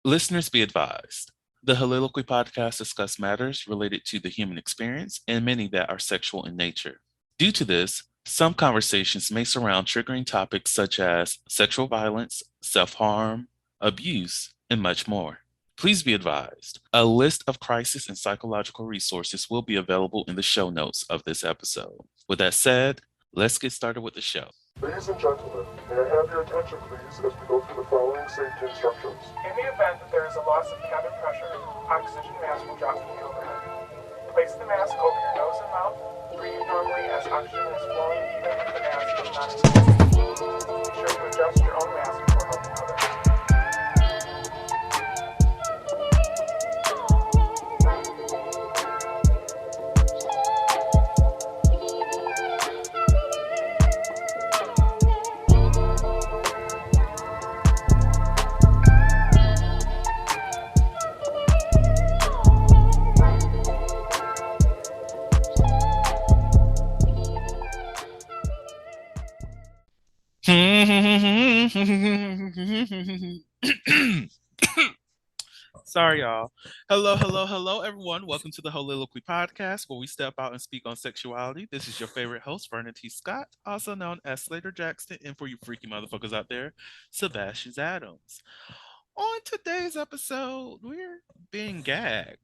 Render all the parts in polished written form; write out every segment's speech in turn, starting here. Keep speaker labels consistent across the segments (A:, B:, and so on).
A: Listeners be advised. The Soliloquy podcast discuss matters related to the human experience and many that are sexual in nature. Due to this, some conversations may surround triggering topics such as sexual violence, self harm, abuse, and much more. Please be advised a list of crisis and psychological resources will be available in the show notes of this episode. With that said, let's get started with the show.
B: Ladies and gentlemen, may I have your attention please as we go through the following safety instructions.
C: In the event that there is a loss of cabin pressure, oxygen mask will drop from the overhead. Place the mask over your nose and mouth. Breathe normally as oxygen is flowing even if the mask is not inflated. Be sure to adjust your own mask before helping others.
A: Sorry, y'all. Hello, everyone. Welcome to the Soliloquy podcast, where we step out and speak on sexuality. This is your favorite host, Vernon T. Scott, also known as Slaytor Jackson, and for you freaky motherfuckers out there, Sebastian Adams. On today's episode, we're being gagged.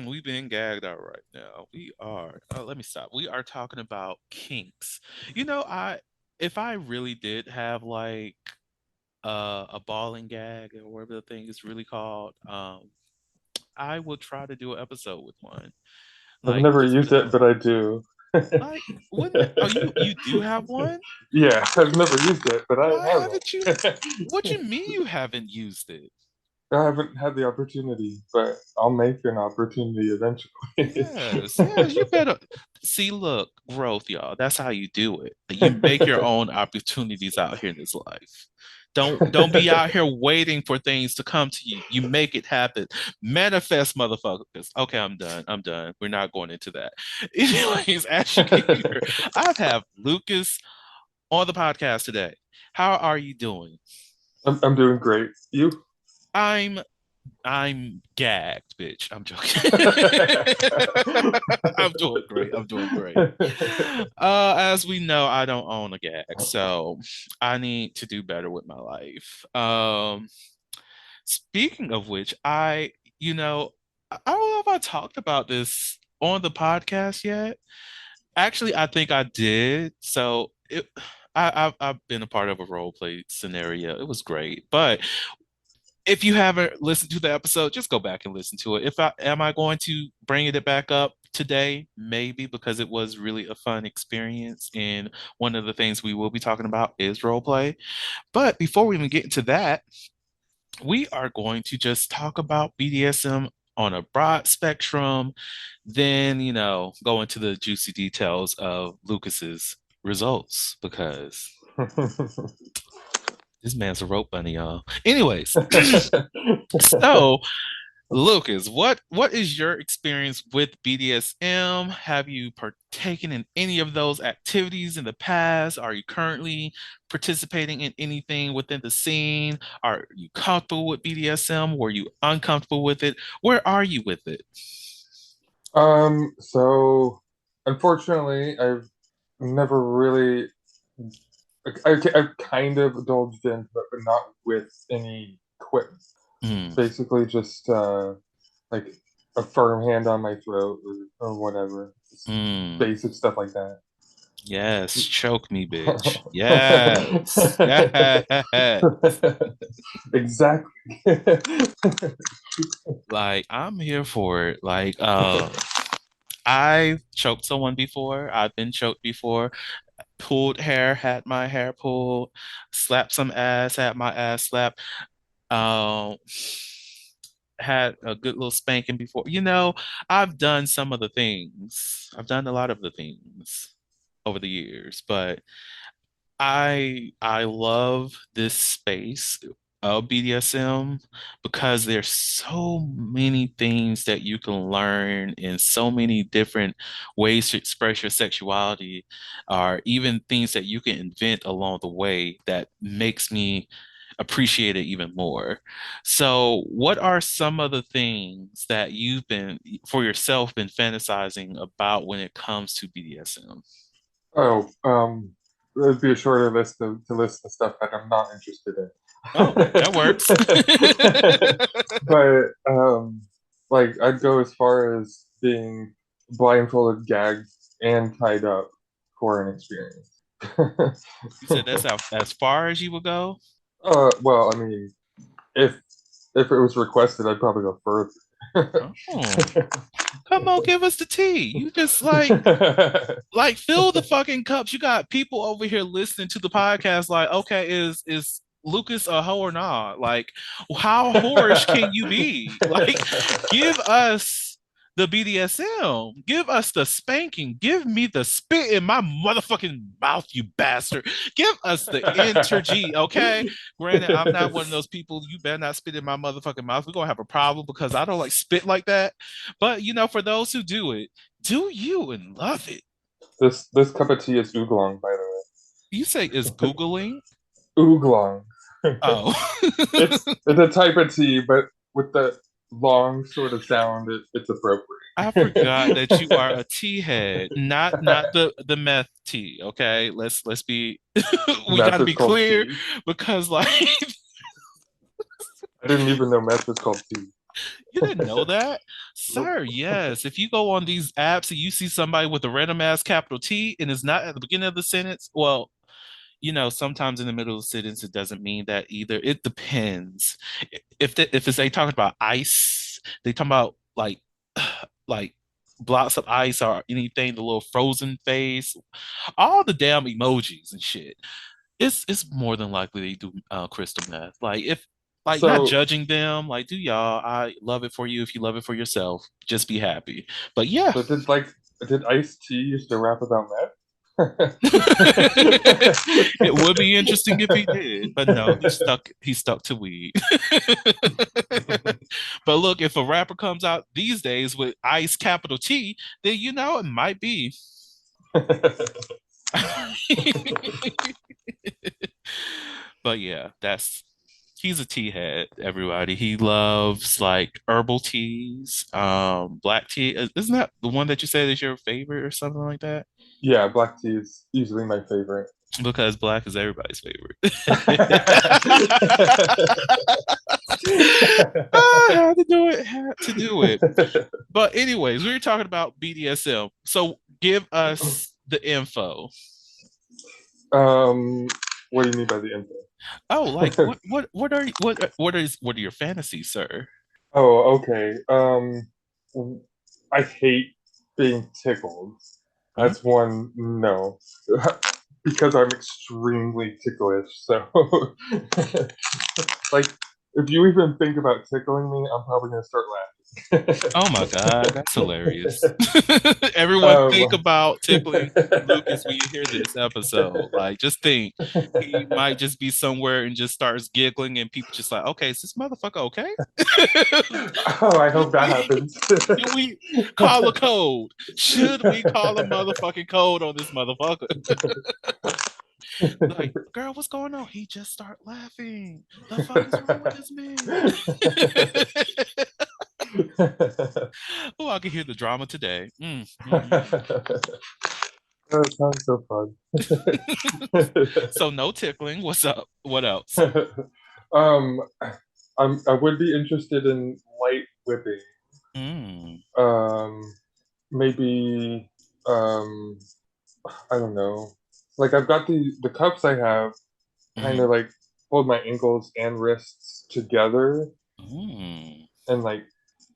A: We've been gagged out right now. We are. Let me stop. We are talking about kinks. If I really did have like a ball and gag or whatever the thing is really called, I would try to do an episode with one.
B: I've never used it, but I do.
A: Like, you do have one?
B: Yeah, I've never used it, but I have
A: haven't you? What do you mean you haven't used it?
B: I haven't had the opportunity, but I'll make an opportunity eventually.
A: Yes, you better see. Look, growth, y'all. That's how you do it. You make your own opportunities out here in this life. Don't be out here waiting for things to come to you. You make it happen. Manifest, motherfuckers. Okay, I'm done. We're not going into that. Anyways, as you can hear, I have Lucas on the podcast today. How are you doing?
B: I'm doing great. You?
A: I'm gagged, bitch. I'm joking. I'm doing great. As we know, I don't own a gag, so I need to do better with my life. Speaking of which, I don't know if I talked about this on the podcast yet. Actually, I think I did. I've been a part of a role play scenario. It was great, but if you haven't listened to the episode, just go back and listen to it. Am I going to bring it back up today? Maybe, because it was really a fun experience. And one of the things we will be talking about is role play. But before we even get into that, we are going to just talk about BDSM on a broad spectrum, then, go into the juicy details of Lucas's results, because this man's a rope bunny, y'all. Anyways, so Lucas, what is your experience with BDSM? Have you partaken in any of those activities in the past? Are you currently participating in anything within the scene? Are you comfortable with BDSM? Were you uncomfortable with it? Where are you with it?
B: So unfortunately, I've never really. I've kind of indulged in, but not with any equipment. Basically, just like a firm hand on my throat or whatever. Basic stuff like that.
A: Yes, choke me, bitch. Yes. Yes.
B: Exactly.
A: Like, I'm here for it. Like, I've choked someone before. I've been choked before. Pulled hair, had my hair pulled, slapped some ass, had my ass slapped. Um, had a good little spanking before. I've done some of the things. I've done a lot of the things over the years, but I love this space. of BDSM because there's so many things that you can learn and so many different ways to express your sexuality, or even things that you can invent along the way that makes me appreciate it even more. So, what are some of the things that you've been for yourself been fantasizing about when it comes to BDSM?
B: Oh, there'd be a shorter list to list the stuff that I'm not interested
A: Oh, that works.
B: in. But like I'd go as far as being blindfolded, gagged, and tied up for an experience.
A: You said that's as far as you would go?
B: Well, I mean, if if it was requested, I'd probably go further.
A: Oh, come on, give us the tea. You just like fill the fucking cups. You got people over here listening to the podcast like, okay, is Lucas a hoe or not? Like, how whorish can you be? Like, give us the BDSM. Give us the spanking. Give me the spit in my motherfucking mouth, you bastard. Give us the interg, okay? Granted, I'm not one of those people. You better not spit in my motherfucking mouth. We're gonna have a problem because I don't like spit like that. But for those who do it, do you and love it.
B: This cup of tea is oolong, by the
A: You say is Googling?
B: way. Oolong.
A: Oh.
B: It's a type of tea, but with the long sort of sound, it's appropriate.
A: I forgot that you are a tea head, not the meth tea. Okay, let's be. We got
B: Meth
A: to
B: is
A: be
B: called
A: clear
B: tea.
A: because like
B: I didn't even know meth was called tea.
A: you didn't know that,
B: Nope.
A: sir. Yes, if you go on these apps and you see somebody with a random ass capital T and it's not at the beginning of the sentence, well, sometimes in the middle of the sentence it doesn't mean that either. It depends. If it's they talking about ice, they talking about like blocks of ice or anything, the little frozen face, all the damn emojis and shit. It's more than likely they do crystal meth. Like if not
B: So,
A: judging them, like do y'all, I love it for you if you love it for yourself. Just be happy. But yeah.
B: so did Ice T used to rap about meth?
A: It would be interesting if he did, but no, he stuck to weed. But look, if a rapper comes out these days with Ice capital T, then it might be. But yeah, he's a tea head, everybody. He loves like herbal teas, black tea. Isn't that the one that you said is your favorite or something like that?
B: Yeah, black tea is usually my favorite.
A: Because black is everybody's favorite. I had to do it, had to do it. But anyways, we were talking about BDSM. So give us the info.
B: um, what do you mean by the info?
A: Oh, like what are your fantasies, sir?
B: Oh, okay. I hate being tickled.
A: Hmm?
B: That's one no, because I'm extremely ticklish. So, like, if you even think about tickling me, I'm probably gonna start
A: Oh my God,
B: laughing.
A: that's hilarious. Everyone think
B: um,
A: about tickling Lucas when you hear this episode. Like, just think he might just be somewhere and just starts giggling, and people just like, okay, is this motherfucker okay?
B: oh, I
A: Should
B: hope that
A: we
B: happens.
A: should we call a code? Should we call a motherfucking code on this motherfucker? Like, girl, what's going on? He just start laughing. The fuck is wrong with this man? Oh, I can hear the drama today.
B: That sounds so fun.
A: So no tickling. What's up? What else?
B: um, I would be interested in light whipping.
A: Mm.
B: Um, maybe I don't know. Like I've got the cups I have kind
A: Mm.
B: of like hold my ankles and wrists together,
A: Mm.
B: and like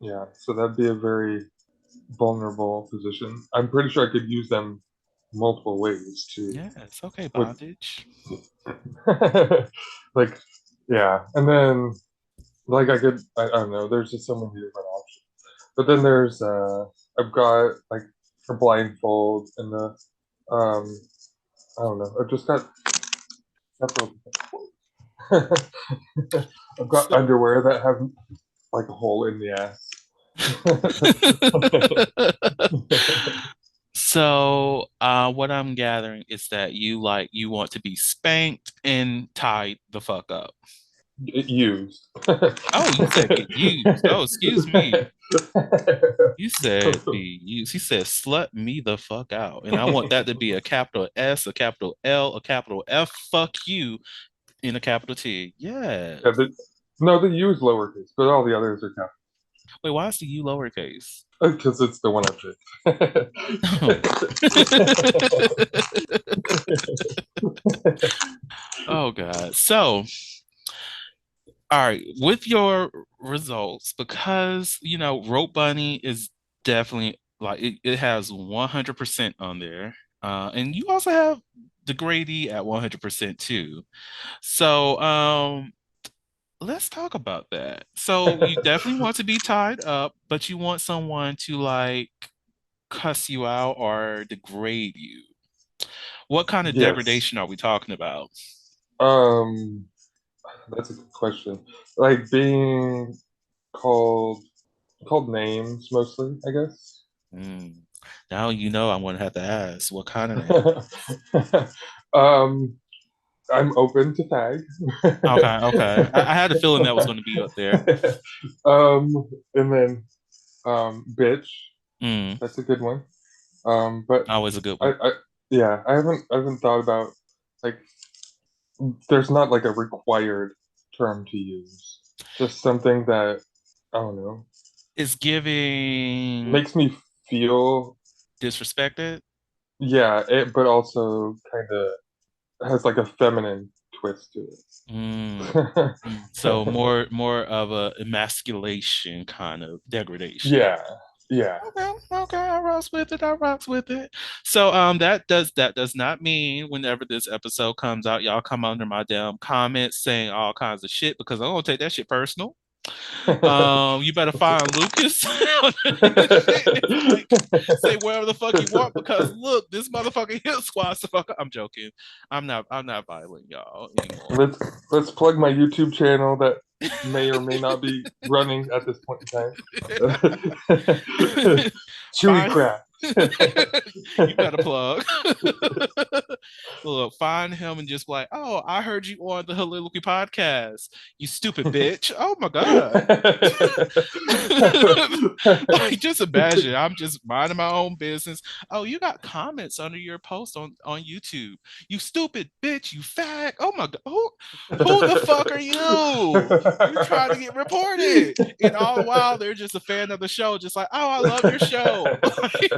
B: yeah, so that'd be a very vulnerable position. I'm pretty sure I could use them multiple ways too.
A: Yes. Okay,
B: With
A: bondage.
B: like yeah, and then like I don't know. There's just so many different options. But then there's I've got like a blindfold and the I don't know. I've just got several. I've got
A: So,
B: underwear that have like a hole in the ass.
A: so what I'm gathering is that you want to be spanked and tied the fuck up.
B: Used.
A: Oh, you said get used. Oh, excuse me. You said be used. He said slut me the fuck out. And I want that to be a capital S, a capital L, a capital F, fuck you, in a capital T. Yeah.
B: Yeah, no, the U is lowercase, but all the others are capital.
A: Wait, why is the U lowercase?
B: Because it's the one I
A: Oh.
B: picked.
A: Oh God. So, all right, with your results, because Rope Bunny is definitely like it has 100% on there. And you also have the Grady at 100% too. So, let's talk about that. So you definitely want to be tied up, but you want someone to like cuss you out or degrade you. What kind of
B: Yes.
A: degradation are we talking about?
B: Um, that's a good question. Like being called called names mostly, I guess.
A: Mm. Now I'm gonna have to ask what kind of name.
B: um, I'm open to tag.
A: Okay, okay. I had a feeling that was going to be up there.
B: And then bitch.
A: Mm,
B: That's a good one. But
A: always a good one.
B: I yeah, I haven't thought about like there's not like a required term to use. Just something that I don't know
A: Is giving
B: makes me feel
A: disrespected.
B: yeah, but also kind of has like a feminine twist to
A: Mm.
B: it.
A: So more of a emasculation kind of degradation.
B: Yeah, yeah.
A: Okay, okay, I rocks with it. I rocks with it. So that does not mean whenever this episode comes out, y'all come under my damn comments saying all kinds of shit because I'm gonna take that shit personal. You better find Lucas on this shit. It's like say wherever the fuck you want because look, this motherfucking hit squad. So fuck, I'm joking. I'm not violent, y'all anymore.
B: let's let's plug my YouTube channel that may or may not be running at this point in time. Chewy
A: Fine.
B: crap.
A: You better plug. Look, find him and just be like, oh, I heard you on the Soliloquy podcast. You stupid bitch. Oh my God. Like, just imagine, I'm just minding my own business. Oh, you got comments under your post on YouTube. You stupid bitch, you fag. Oh my God. Who the fuck are you? You're trying to get reported. And all the while, they're just a fan of the show, just like, oh, I love your show. Like,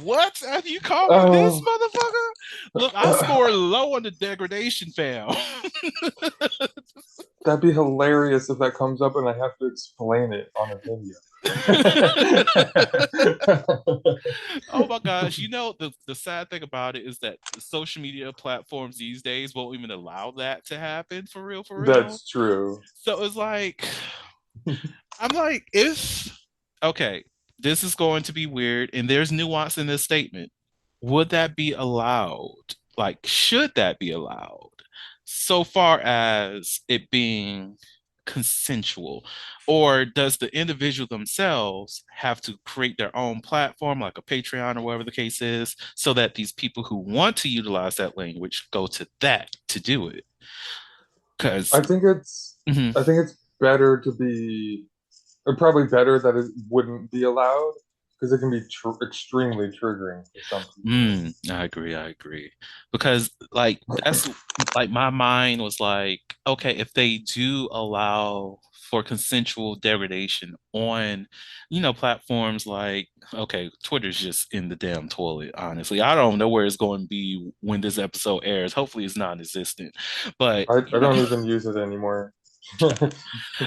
A: what? Have you called me this,
B: Oh,
A: motherfucker? Look, I scored low on the degradation, fam.
B: that'd be hilarious if that comes up and I have to explain it on a video.
A: Oh my gosh. The sad thing about it is that the social media platforms these days won't even allow that to happen for real, for real.
B: That's true.
A: So it's like, I'm like, if, okay, this is going to be weird and there's nuance in this statement. Would that be allowed? Like, should that be allowed? So far as it being consensual, or does the individual themselves have to create their own platform, like a Patreon or whatever the case is, so that these people who want to utilize that language go to that to do it? Because,
B: I think it's I think it's better to be probably better that it wouldn't be allowed because it can be extremely triggering for some people.
A: I agree. I agree. Because like that's like my mind was like, okay, if they do allow for consensual degradation on, platforms like, okay, Twitter's just in the damn toilet, honestly. I don't know where it's going to be when this episode airs. Hopefully it's non-existent. But,
B: I don't even use it anymore.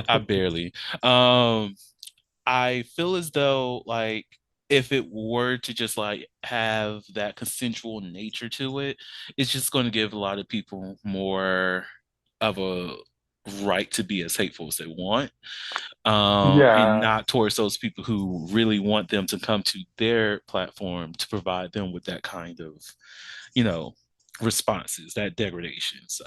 A: I barely. Um I feel as though like if it were to just like have that consensual nature to it, it's just going to give a lot of people more of a right to be as hateful as they want, and
B: Yeah,
A: not towards those people who really want them to come to their platform to provide them with that kind of, you know, responses, that degradation. So,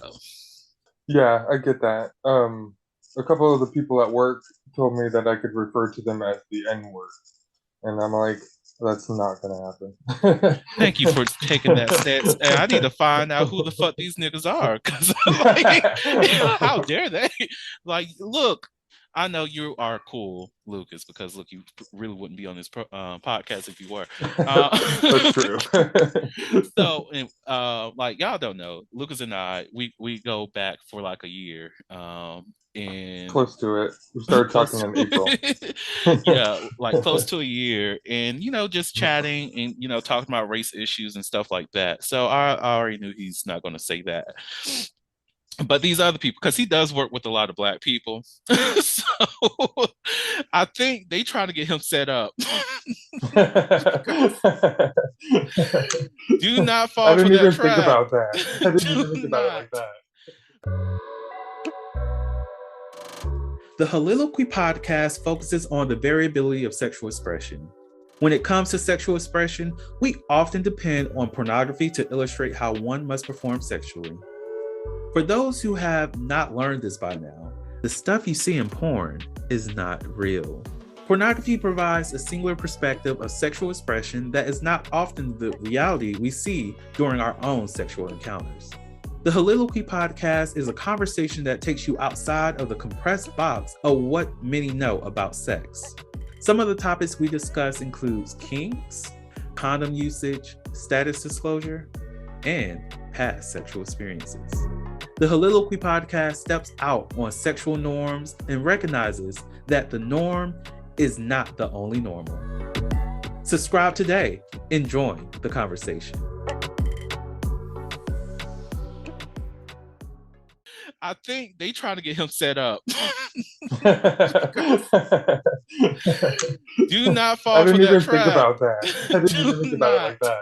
B: Yeah, I get that. A couple of the people at work told me that I could refer to them as the N word, and I'm like, that's not gonna
A: Thank you for taking that
B: happen.
A: stance. And I need to find out who the fuck these niggas are. Cause like, how dare they? Like, look, I know you are cool, Lucas, because look, you really wouldn't be on this podcast if you were.
B: That's true.
A: So, like y'all don't know, Lucas and I, we go back for like a year. And
B: Close to it. We started
A: close
B: talking
A: to
B: in April.
A: it. Yeah, like close to a year, and just chatting and talking about race issues and stuff like that. So I already knew he's not going to say that. But these other people, because he does work with a lot of black people, so I think they trying to get him set up. Do not fall
B: I
A: for
B: didn't
A: that
B: even think
A: trap.
B: about that. I didn't even think about it
A: Not.
B: like that.
A: The Holiloquy podcast focuses on the variability of sexual expression. When it comes to sexual expression, we often depend on pornography to illustrate how one must perform sexually. For those who have not learned this by now, the stuff you see in porn is not real. Pornography provides a singular perspective of sexual expression that is not often the reality we see during our own sexual encounters. The Holiloquy podcast is a conversation that takes you outside of the compressed box of what many know about sex. Some of the topics we discuss includes kinks, condom usage, status disclosure, and past sexual experiences. The Holiloquy podcast steps out on sexual norms and recognizes that the norm is not the only normal. Subscribe today and join the conversation. I think they trying to get him set up. Do not fall for that trap.
B: I didn't even think about that. I didn't even think about it like that.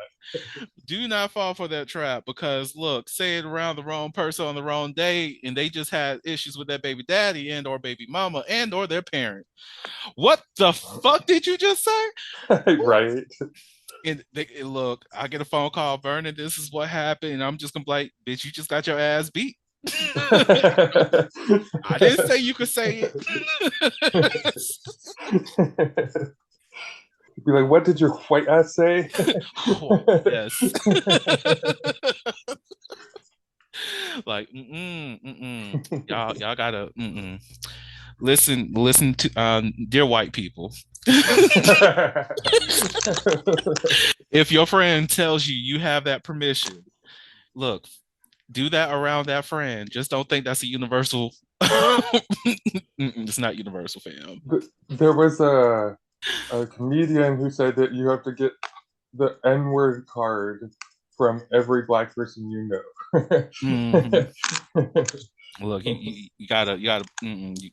A: Do not fall for that trap, because look, say it around the wrong person on the wrong day and they just had issues with their baby daddy and or baby mama and or their parent. What the fuck did you just say?
B: Right.
A: And look, I get a phone call, Vernon, this is what happened, and I'm just gonna be like, bitch, you just got your ass beat. I didn't say you could say it.
B: Be like, what did your white ass say?
A: Oh, yes. Like, y'all gotta listen to dear white people. If your friend tells you you have that permission, look, do that around that friend. Just don't think that's a universal. It's not universal, fam.
B: There was a comedian who said that you have to get the N-word card from every black person you know.
A: Look, you gotta you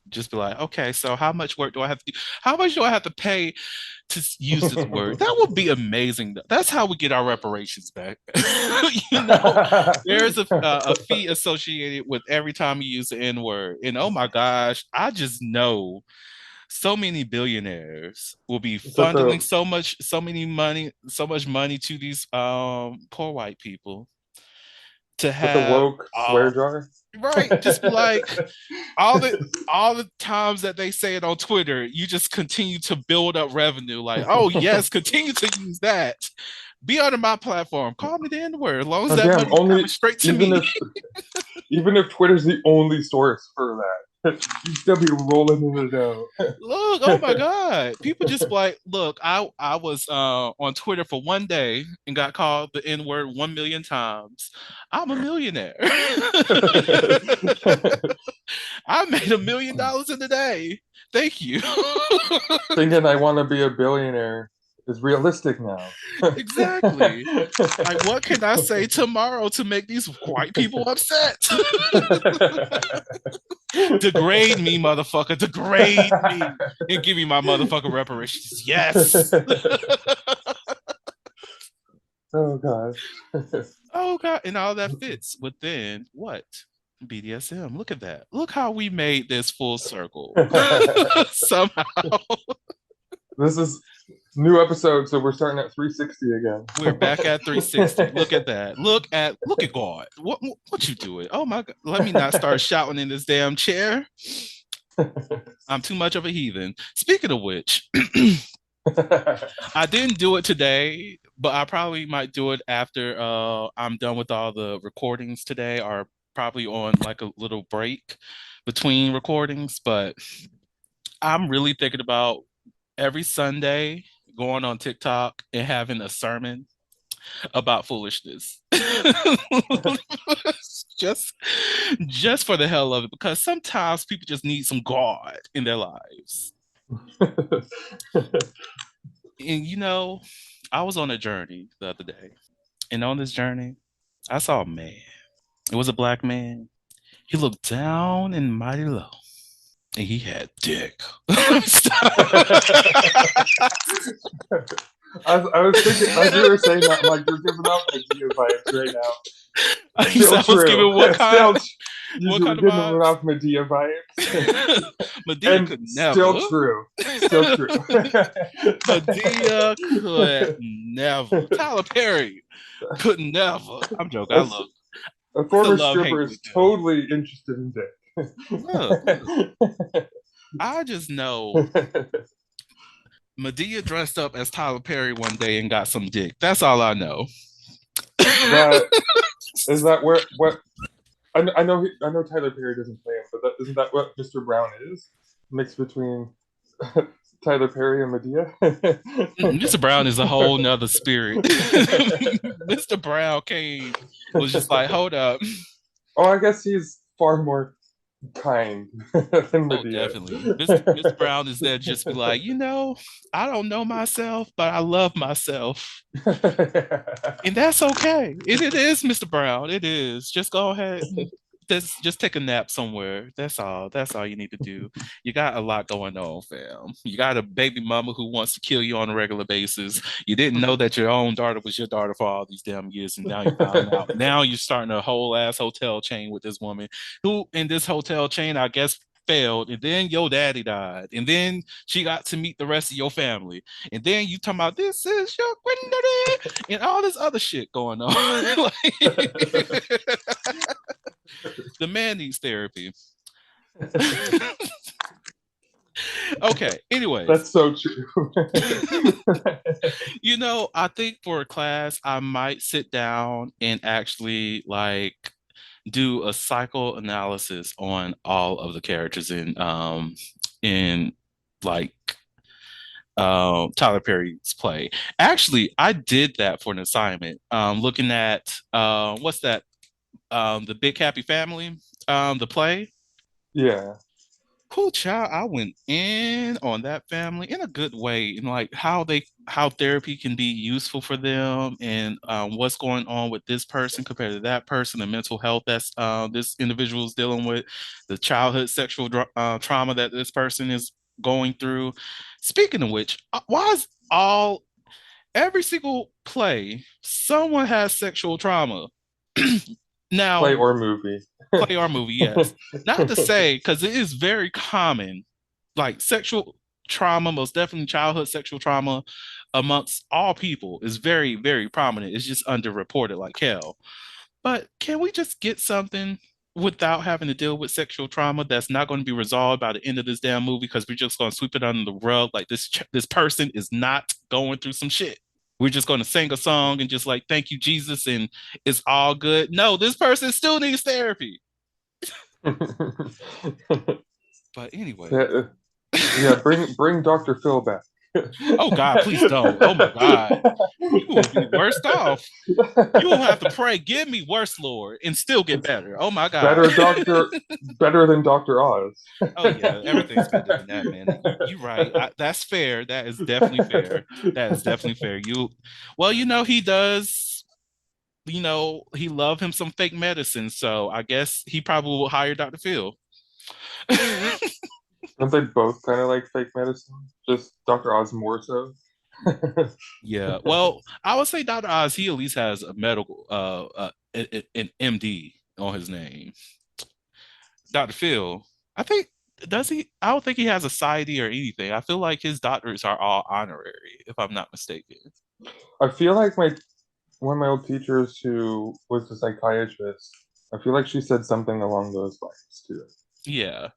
A: just be like, okay, so how much work do I have to do? How much do I have to pay to use this word? That would be amazing. That's how we get our reparations back. There's a fee associated with every time you use the N-word. And oh my gosh, I just know so many billionaires will be funneling so much money to these poor white people to have
B: the woke swear jar.
A: Right, just be like all the times that they say it on Twitter, you just continue to build up revenue. Like, oh yes, continue to use that. Be under my platform. Call me the N-word, as long as that money's coming straight to me.
B: Even if Twitter's the only source for that, you still be rolling in the dough.
A: Look, oh my God. People just like, look, I was on Twitter for one day and got called the N-word 1 million times. I'm a millionaire. I made $1 million in a day. Thank you.
B: Thinking I want to be a billionaire is realistic now.
A: Exactly. Like, what can I say tomorrow to make these white people upset? Degrade me, motherfucker. Degrade me and give me my motherfucking reparations. Yes.
B: Oh God.
A: Oh God. And all that fits within what? BDSM. Look at that. Look how we made this full circle. Somehow.
B: This is New episode, so we're starting at 360 again.
A: We're back at 360. Look at that. Look at God. What you doing? Oh my God. Let me not start shouting in this damn chair. I'm too much of a heathen. Speaking of which, I didn't do it today, but I probably might do it after I'm done with all the recordings today, or probably on like a little break between recordings. But I'm really thinking about every Sunday going on TikTok and having a sermon about foolishness. just just for the hell of it, because sometimes people just need some God in their lives. And I was on a journey the other day, and on this journey, I saw a man. It was a black man. He looked down and mighty low, and he had dick.
B: I was thinking, as you were saying that, I'm like, you're giving off Medea vibes right now.
A: I was giving what kind?
B: What kind of giving vibes? Off Medea vibes.
A: Medea could never.
B: Still true. Still true.
A: Medea could never. Tyler Perry could never. I'm joking. I love.
B: A former stripper is totally interested in dick.
A: Look. I just know Medea dressed up as Tyler Perry one day and got some dick. That's all I know.
B: Is that what I know Tyler Perry doesn't play him, but isn't that what Mr. Brown is? Mixed between Tyler Perry and Medea?
A: Mr. Brown is a whole nother spirit. Mr. Brown was just like, hold up.
B: Oh, I guess he's far more kind than Medea.
A: Oh, definitely. Mr. Brown is there just be like, I don't know myself, but I love myself. And that's okay. It is, Mr. Brown. It is. Just go ahead and just take a nap somewhere. That's all. That's all you need to do. You got a lot going on, fam. You got a baby mama who wants to kill you on a regular basis. You didn't know that your own daughter was your daughter for all these damn years, and now you found out. Now you're starting a whole ass hotel chain with this woman who, in this hotel chain, I guess, failed, and then your daddy died, and then she got to meet the rest of your family, and then you talking about this is your granddaddy and all this other shit going on. The man needs therapy. Okay, anyway.
B: That's so true.
A: I think for a class, I might sit down and actually do a psychoanalysis on all of the characters in Tyler Perry's play. Actually, I did that for an assignment. Looking at what's that? The Big Happy Family, the play.
B: Yeah.
A: Cool child. I went in on that family in a good way, and like how therapy can be useful for them, and what's going on with this person compared to that person, the mental health that's this individual is dealing with, the childhood sexual trauma that this person is going through. Speaking of which, why is every single play someone has sexual trauma? Now,
B: play or movie,
A: yes. Not to say, because it is very common, like sexual trauma, most definitely childhood sexual trauma amongst all people is very, very prominent. It's just underreported like hell. But can we just get something without having to deal with sexual trauma that's not going to be resolved by the end of this damn movie, because we're just going to sweep it under the rug like this person is not going through some shit? We're just going to sing a song and just like, thank you, Jesus, and it's all good. No, this person still needs therapy. But anyway.
B: Yeah, bring Dr. Phil back.
A: Oh God, please don't. Oh my God. You will be worse off. You will have to pray, give me worse, Lord, and still get better. Oh my God.
B: Better than Dr. Oz.
A: Oh yeah, everything's better than that, man. You're right. That's fair. That is definitely fair. That is definitely fair. He does, he love him some fake medicine, so I guess he probably will hire Dr. Phil.
B: Aren't they both kind of like fake medicine? Just Dr. Oz more so?
A: Yeah. Well, I would say Dr. Oz, he at least has a medical, an MD on his name. Dr. Phil, I think Does he? I don't think he has a PsyD or anything. I feel like his doctorates are all honorary, if I'm not mistaken.
B: I feel like my one of my old teachers who was a psychiatrist, I feel like she said something along those lines too.
A: Yeah.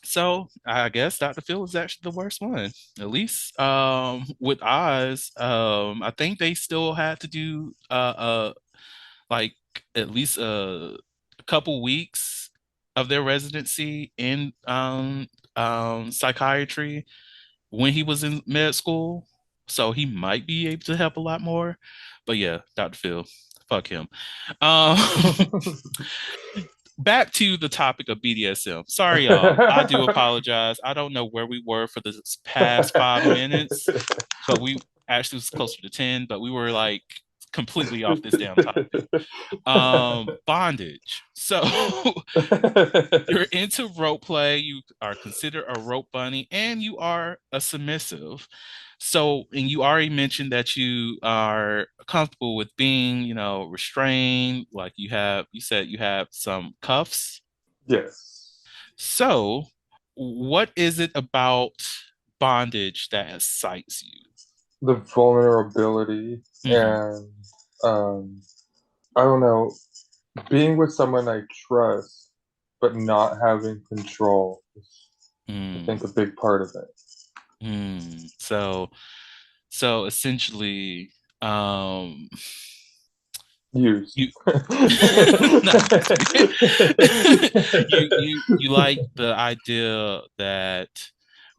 A: So I guess Dr. Phil is actually the worst one. At least with Oz, I think they still had to do like at least a couple weeks of their residency in psychiatry when he was in med school. So he might be able to help a lot more. But yeah, Dr. Phil, fuck him. Um, back to the topic of BDSM. Sorry, y'all. I do apologize. I don't know where we were for the past 5 minutes, but we actually was closer to 10, but we were like completely off this damn topic. Bondage. So you're into rope play, you are considered a rope bunny, and you are a submissive. So, and you already mentioned that you are comfortable with being, restrained. Like you said you have some cuffs.
B: Yes.
A: So, what is it about bondage that excites you?
B: The vulnerability
A: Mm-hmm.
B: and um, I don't know, being with someone I trust but not having control is, I think,
A: Mm,
B: a big part of it.
A: so essentially, um,
B: Use.
A: you no, you like the idea that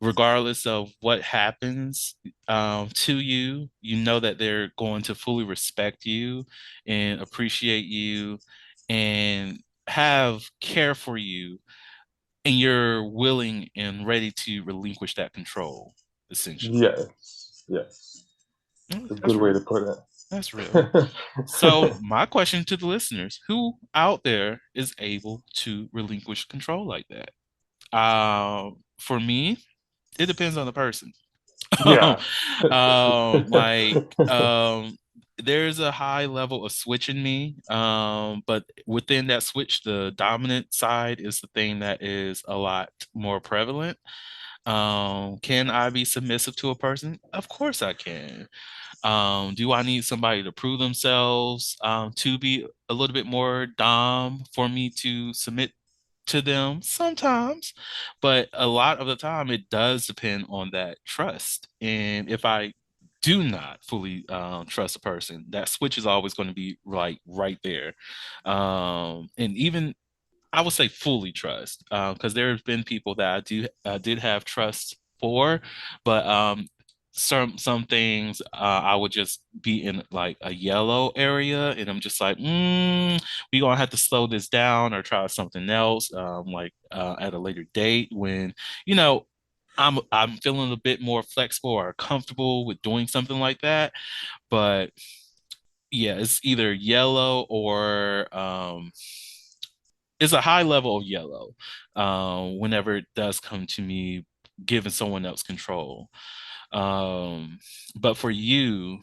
A: regardless of what happens to you, you know that they're going to fully respect you and appreciate you and have care for you, and you're willing and ready to relinquish that control, essentially.
B: Yes. Yes.
A: Mm,
B: A
A: that's
B: good way
A: real.
B: to put
A: That's real. So, my question to the listeners, who out there is able to relinquish control like that? For me, it depends on the person.
B: Yeah.
A: Like, there's a high level of switch in me. But within that switch, the dominant side is the thing that is a lot more prevalent. Can I be submissive to a person? Of course I can. Do I need somebody to prove themselves to be a little bit more dom for me to submit to them? Sometimes, but a lot of the time it does depend on that trust. And if I do not fully trust a person, that switch is always going to be like right there. And even I would say fully trust, because there have been people that did have trust for, but some things I would just be in like a yellow area, and I'm just like, we gonna have to slow this down or try something else, like at a later date when you know. I'm feeling a bit more flexible or comfortable with doing something like that, but yeah, it's either yellow or it's a high level of yellow whenever it does come to me giving someone else control. Um, but for you,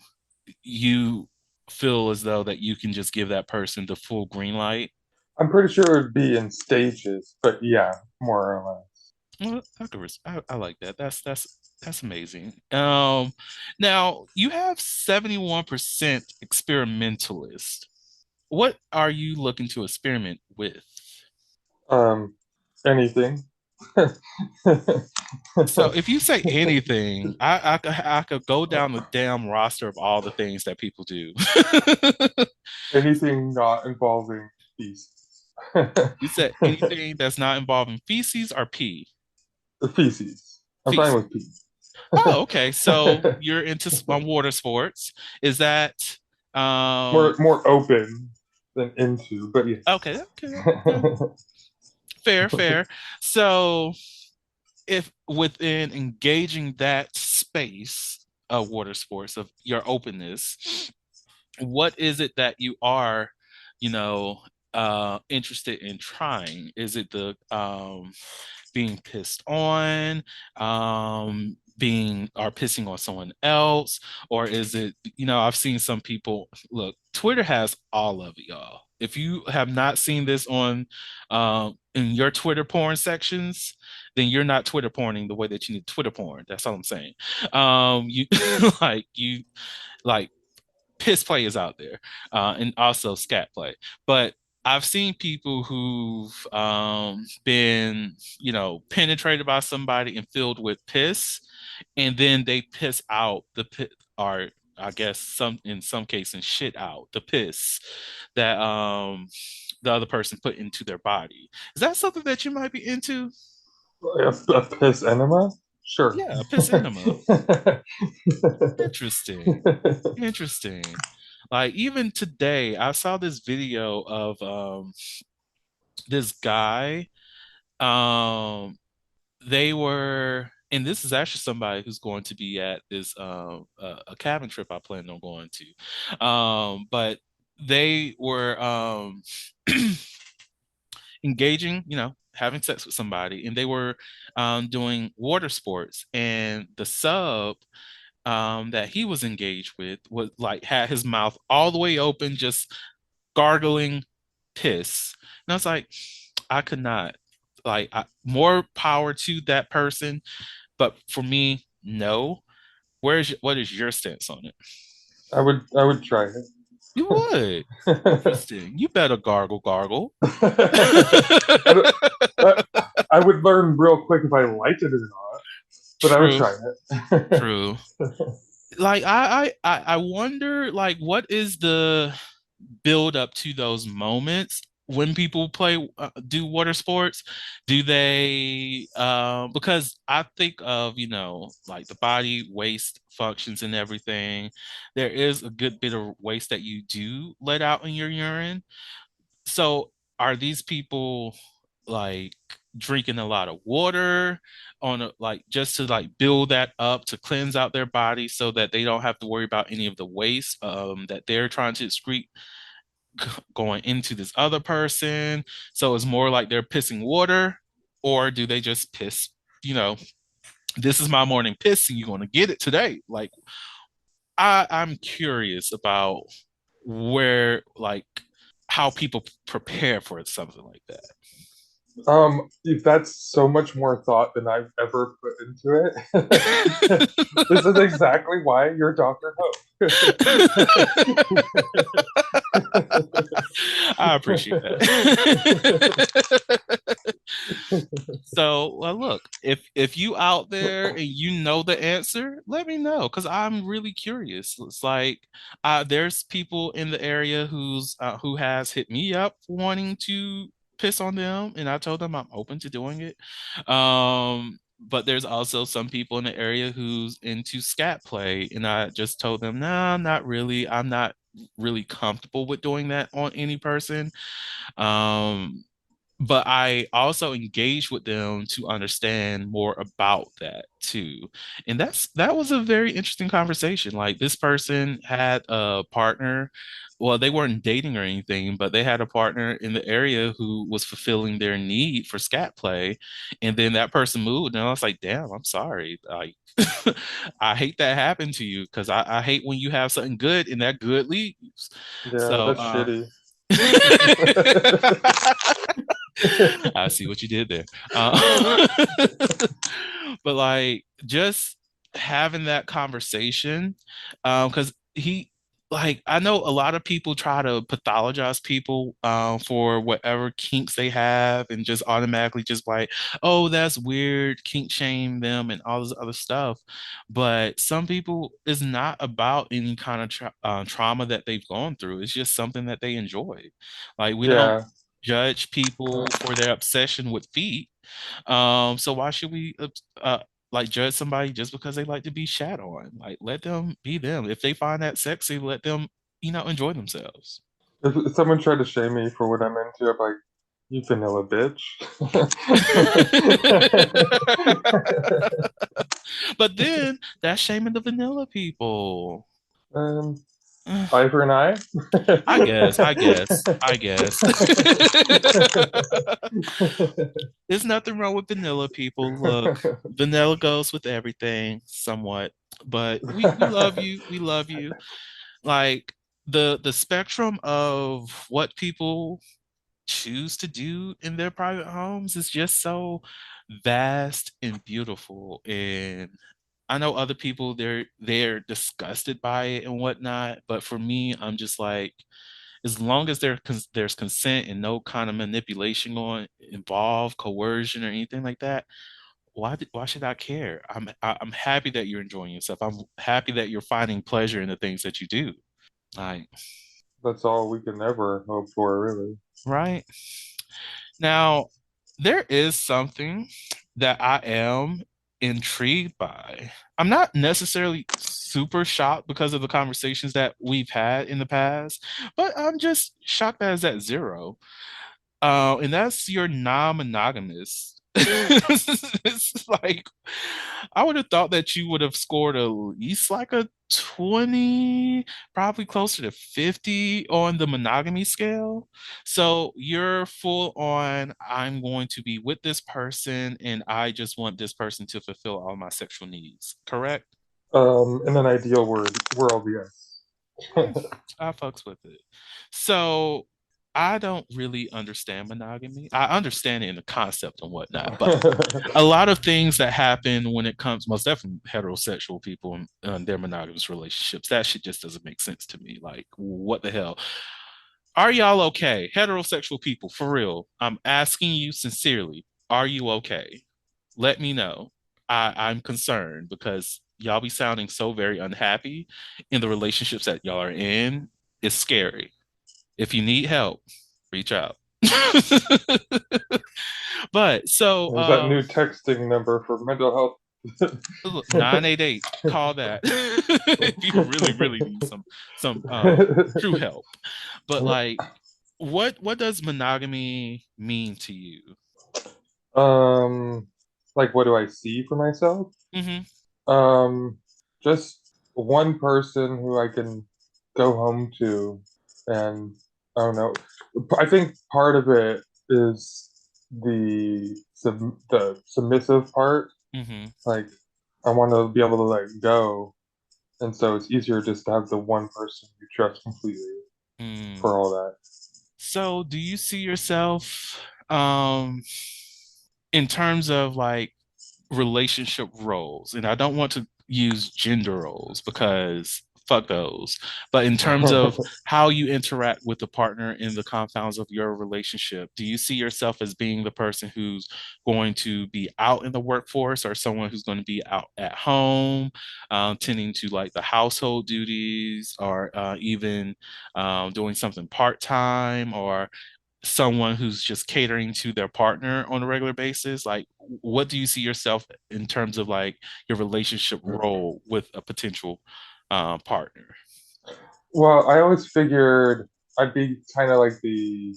A: you feel as though that you can just give that person the full green light.
B: I'm pretty sure it would be in stages, but yeah, more or less.
A: Well, I like that. That's amazing. Now you have 71% experimentalist. What are you looking to experiment with?
B: Um, anything.
A: So if you say anything, I could go down the damn roster of all the things that people do.
B: Anything not involving feces.
A: You said anything that's not involving feces or pee?
B: The feces. I'm fine
A: Feces.
B: with pee.
A: Oh, okay. So you're into water sports. Is that
B: More open than into, but
A: okay?
B: yes.
A: Okay. Fair, fair. So if within engaging that space of water sports of your openness, what is it that you are, you know, interested in trying? Is it the being pissed on, being are pissing on someone else, or is it, I've seen some people. Look, Twitter has all of it, y'all. If you have not seen this on in your Twitter porn sections, then you're not Twitter porning the way that you need Twitter porn. That's all I'm saying. You you like piss play is out there, and also scat play. But I've seen people who've been, penetrated by somebody and filled with piss, and then they piss out the pit, or I guess in some cases shit out the piss that the other person put into their body. Is that something that you might be into?
B: A piss enema? Sure.
A: Yeah, a piss enema. Interesting. Interesting. Like even today, I saw this video of this guy. Um, they were, and this is actually somebody who's going to be at this a cabin trip I plan on going to. But they were engaging, having sex with somebody, and they were doing water sports, and the sub that he was engaged with was like had his mouth all the way open, just gargling piss. And I was like, I could not. More power to that person, but for me, no. What is your stance on it?
B: I would try
A: You would.
B: it.
A: Interesting. You better gargle, gargle.
B: I, I, I would learn real quick if I liked it or not, but I would
A: True.
B: try it.
A: True. Like I wonder, like, what is the build up to those moments when people play do water sports? Do they because I think of, like the body waste functions and everything, there is a good bit of waste that you do let out in your urine. So are these people like drinking a lot of water on like just to like build that up to cleanse out their body so that they don't have to worry about any of the waste that they're trying to excrete going into this other person? So it's more like they're pissing water, or do they just piss, you know, this is my morning piss and you're going to get it today? Like, I'm curious about where, like, how people prepare for something like that.
B: That's so much more thought than I've ever put into it. This is exactly why you're Dr. Hope.
A: I appreciate that. So, well, look, if you out there and you know the answer, let me know because I'm really curious. It's like there's people in the area who has hit me up wanting to piss on them, and I told them I'm open to doing it. But there's also some people in the area who's into scat play, and I just told them, no, I'm not really. I'm not really comfortable with doing that on any person. Um, but I also engage with them to understand more about that too. And that was a very interesting conversation. Like this person had a partner. Well, they weren't dating or anything, but they had a partner in the area who was fulfilling their need for scat play. And then that person moved, and I was like, damn, I'm sorry. Like I hate that happened to you because I hate when you have something good and that good leaves.
B: Yeah,
A: So
B: that's shitty.
A: I see what you did there. But like just having that conversation, because like I know a lot of people try to pathologize people for whatever kinks they have and just automatically just like, oh, that's weird, kink shame them and all this other stuff. But some people is not about any kind of trauma that they've gone through. It's just something that they enjoy. Like we don't
B: Yeah.
A: judge people for their obsession with feet. So why should we like judge somebody just because they like to be shat on? Like let them be them. If they find that sexy, let them, enjoy themselves.
B: If someone tried to shame me for what I'm into, I'm like, you vanilla bitch.
A: But then that's shaming the vanilla people.
B: um, Eye for an eye.
A: I guess. There's nothing wrong with vanilla people. Look, vanilla goes with everything somewhat. But we love you. We love you. Like the spectrum of what people choose to do in their private homes is just so vast and beautiful. And I know other people they're disgusted by it and whatnot, but for me, I'm just like, as long as there's consent and no kind of manipulation going involved, coercion or anything like that, why should I care? I'm happy that you're enjoying yourself. I'm happy that you're finding pleasure in the things that you do. Like,
B: That's all we can ever hope for, really.
A: right? Now, there is something that I am intrigued by. I'm not necessarily super shocked because of the conversations that we've had in the past, but I'm just shocked that it's at zero. And that's your non-monogamous. It's like I would have thought that you would have scored at least like a 20, probably closer to 50 on the monogamy scale. So you're full on, I'm going to be with this person and I just want this person to fulfill all my sexual needs, correct?
B: In an ideal world, yes.
A: Mm, I fucks with it. So I don't really understand monogamy. I understand it in the concept and whatnot, but a lot of things that happen when it comes, most definitely heterosexual people and their monogamous relationships, that shit just doesn't make sense to me. Like, what the hell? Are y'all okay? Heterosexual people, for real. I'm asking you sincerely, are you okay? Let me know. I'm concerned because y'all be sounding so very unhappy in the relationships that y'all are in. It's scary. If you need help, reach out. But so
B: There's that new texting number for mental health.
A: 988, call that if you really, really need some true help. But like what does monogamy mean to you?
B: um, like, what do I see for myself?
A: Hmm.
B: Um, just one person who I can go home to, and I don't know. I think part of it is the submissive part.
A: Hmm.
B: Like, I want to be able to let go, and so it's easier just to have the one person you trust completely
A: Mm.
B: for all that.
A: So do you see yourself um in terms of like relationship roles, and I don't want to use gender roles because fuck those, but in terms of how you interact with the partner in the confounds of your relationship, do you see yourself as being the person who's going to be out in the workforce or someone who's going to be out at home, tending to like the household duties or even doing something part-time or someone who's just catering to their partner on a regular basis? Like, what do you see yourself in terms of like your relationship role with a potential partner?
B: Well, I always figured I'd be kind of like the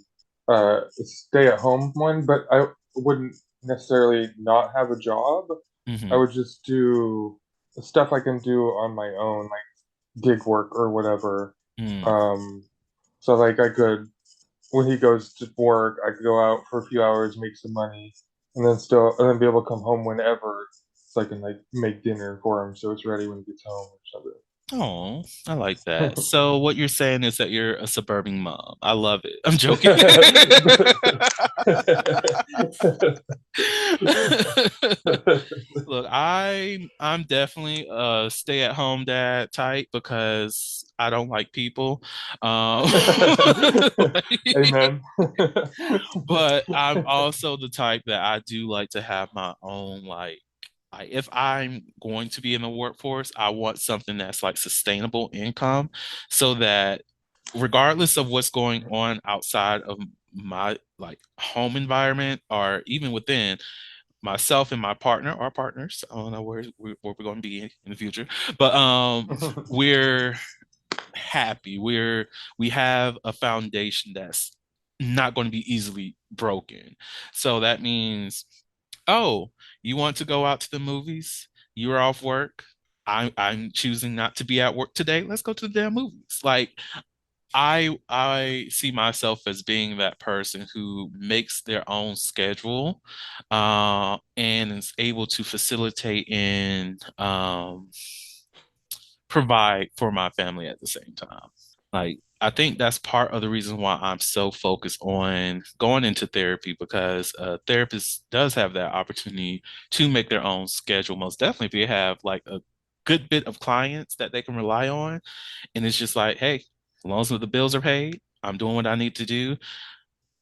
B: stay-at-home one, but I wouldn't necessarily not have a job. I
A: Hmm.
B: would just do stuff I can do on my own, like gig work or whatever.
A: Mm.
B: Um, so like I could, when he goes to work, I could go out for a few hours, make some money, and then be able to come home whenever, so I can like make dinner for him, so it's ready when he gets home or
A: Oh, I like that.
B: something.
A: So what you're saying is that you're a suburban mom. I love it. I'm joking. Look, I'm definitely a stay-at-home dad type because I don't like people. Like,
B: Amen.
A: but I'm also the type that I do like to have my own like if I'm going to be in the workforce, I want something that's like sustainable income so that regardless of what's going on outside of my like home environment or even within, myself and my partner, our partners, I don't know where we're going to be in the future, but we're happy. We have a foundation that's not going to be easily broken. So that means, oh, you want to go out to the movies? You're off work. I'm choosing not to be at work today. Let's go to the damn movies. Like I see myself as being that person who makes their own schedule, and is able to facilitate and provide for my family at the same time. Like, I think that's part of the reason why I'm so focused on going into therapy, because a therapist does have that opportunity to make their own schedule. Most definitely, if you have like a good bit of clients that they can rely on, and it's just like, hey, as long as the bills are paid, I'm doing what I need to do,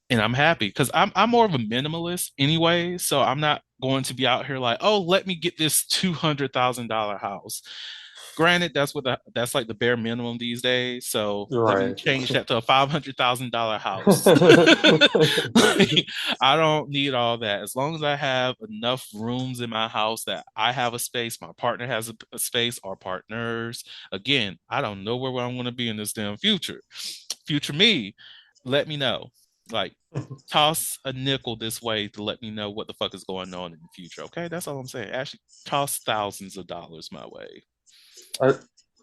A: and I'm happy because I'm more of a minimalist anyway. So I'm not going to be out here like, oh, let me get this $200,000 house. Granted, that's like the bare minimum these days. So let me
B: Right.
A: change that to a $500,000 house. Like, I don't need all that. As long as I have enough rooms in my house that I have a space, my partner has a space, our partners. Again, I don't know where I'm going to be in this damn future. Future me, let me know. Like, toss a nickel this way to let me know what the fuck is going on in the future. Okay, that's all I'm saying. Actually, toss thousands of dollars my way.
B: I,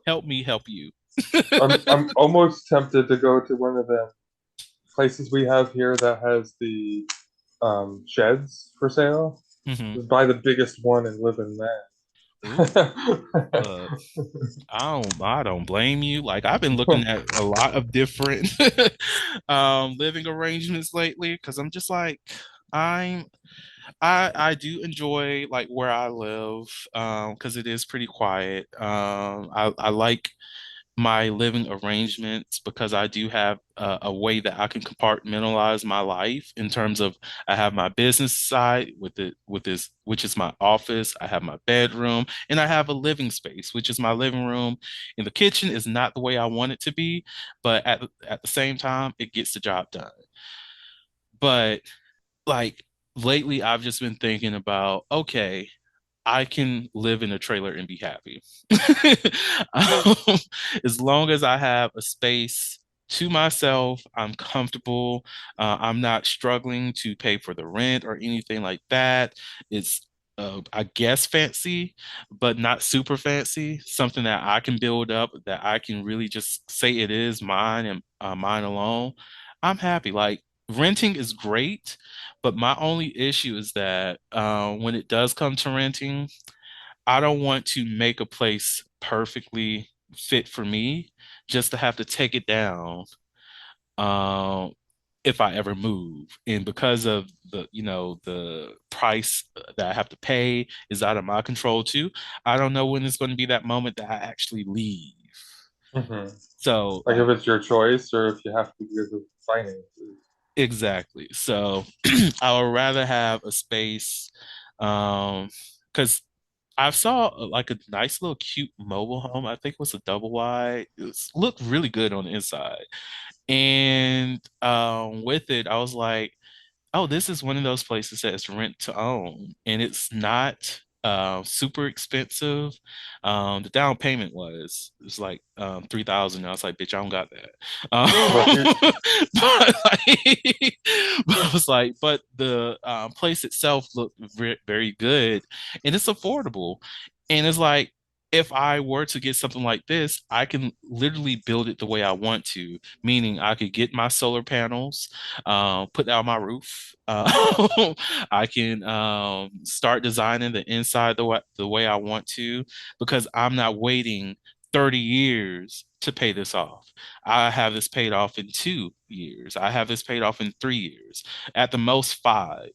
A: Help me help you.
B: I'm almost tempted to go to one of the places we have here that has the sheds for sale.
A: Hmm.
B: Just buy the biggest one and live in
A: Ooh,
B: that.
A: look, I don't blame you. Like, I've been looking at a lot of different living arrangements lately because I'm just like, I'm I do enjoy like where I live, because it is pretty quiet. I like my living arrangements because I do have a way that I can compartmentalize my life in terms of, I have my business side with this, which is my office. I have my bedroom, and I have a living space, which is my living room. And the kitchen is not the way I want it to be, but at the same time, it gets the job done. But like lately, I've just been thinking about, okay, I can live in a trailer and be happy. um, as long as I have a space to myself, I'm comfortable. I'm not struggling to pay for the rent or anything like that. It's, I guess, fancy, but not super fancy. Something that I can build up, that I can really just say it is mine and mine alone. I'm happy. Like, renting is great, but my only issue is that when it does come to renting, I don't want to make a place perfectly fit for me just to have to take it down, um, if I ever move. And because of the price that I have to pay is out of my control too. I don't know when it's going to be that moment that I actually leave.
B: Hmm.
A: So,
B: Like if
A: like,
B: it's your choice or if you have to because of finances.
A: exactly. So I would rather have a space, because I saw like a nice little cute mobile home. I think it was a double wide. Looked really good on the inside. And with it, I was like, oh, this is one of those places that's rent to own, and it's not super expensive. The down payment was like 3,000. I was like, bitch, I don't got that.
B: Right.
A: But, like, but I was like, but the place itself looked very good, and it's affordable, and it's like, if I were to get something like this, I can literally build it the way I want to, meaning I could get my solar panels, put that on my roof. I can start designing the inside the way I want to, because I'm not waiting 30 years to pay this off. I have this paid off in 2 years. I have this paid off in 3 years, at the most five.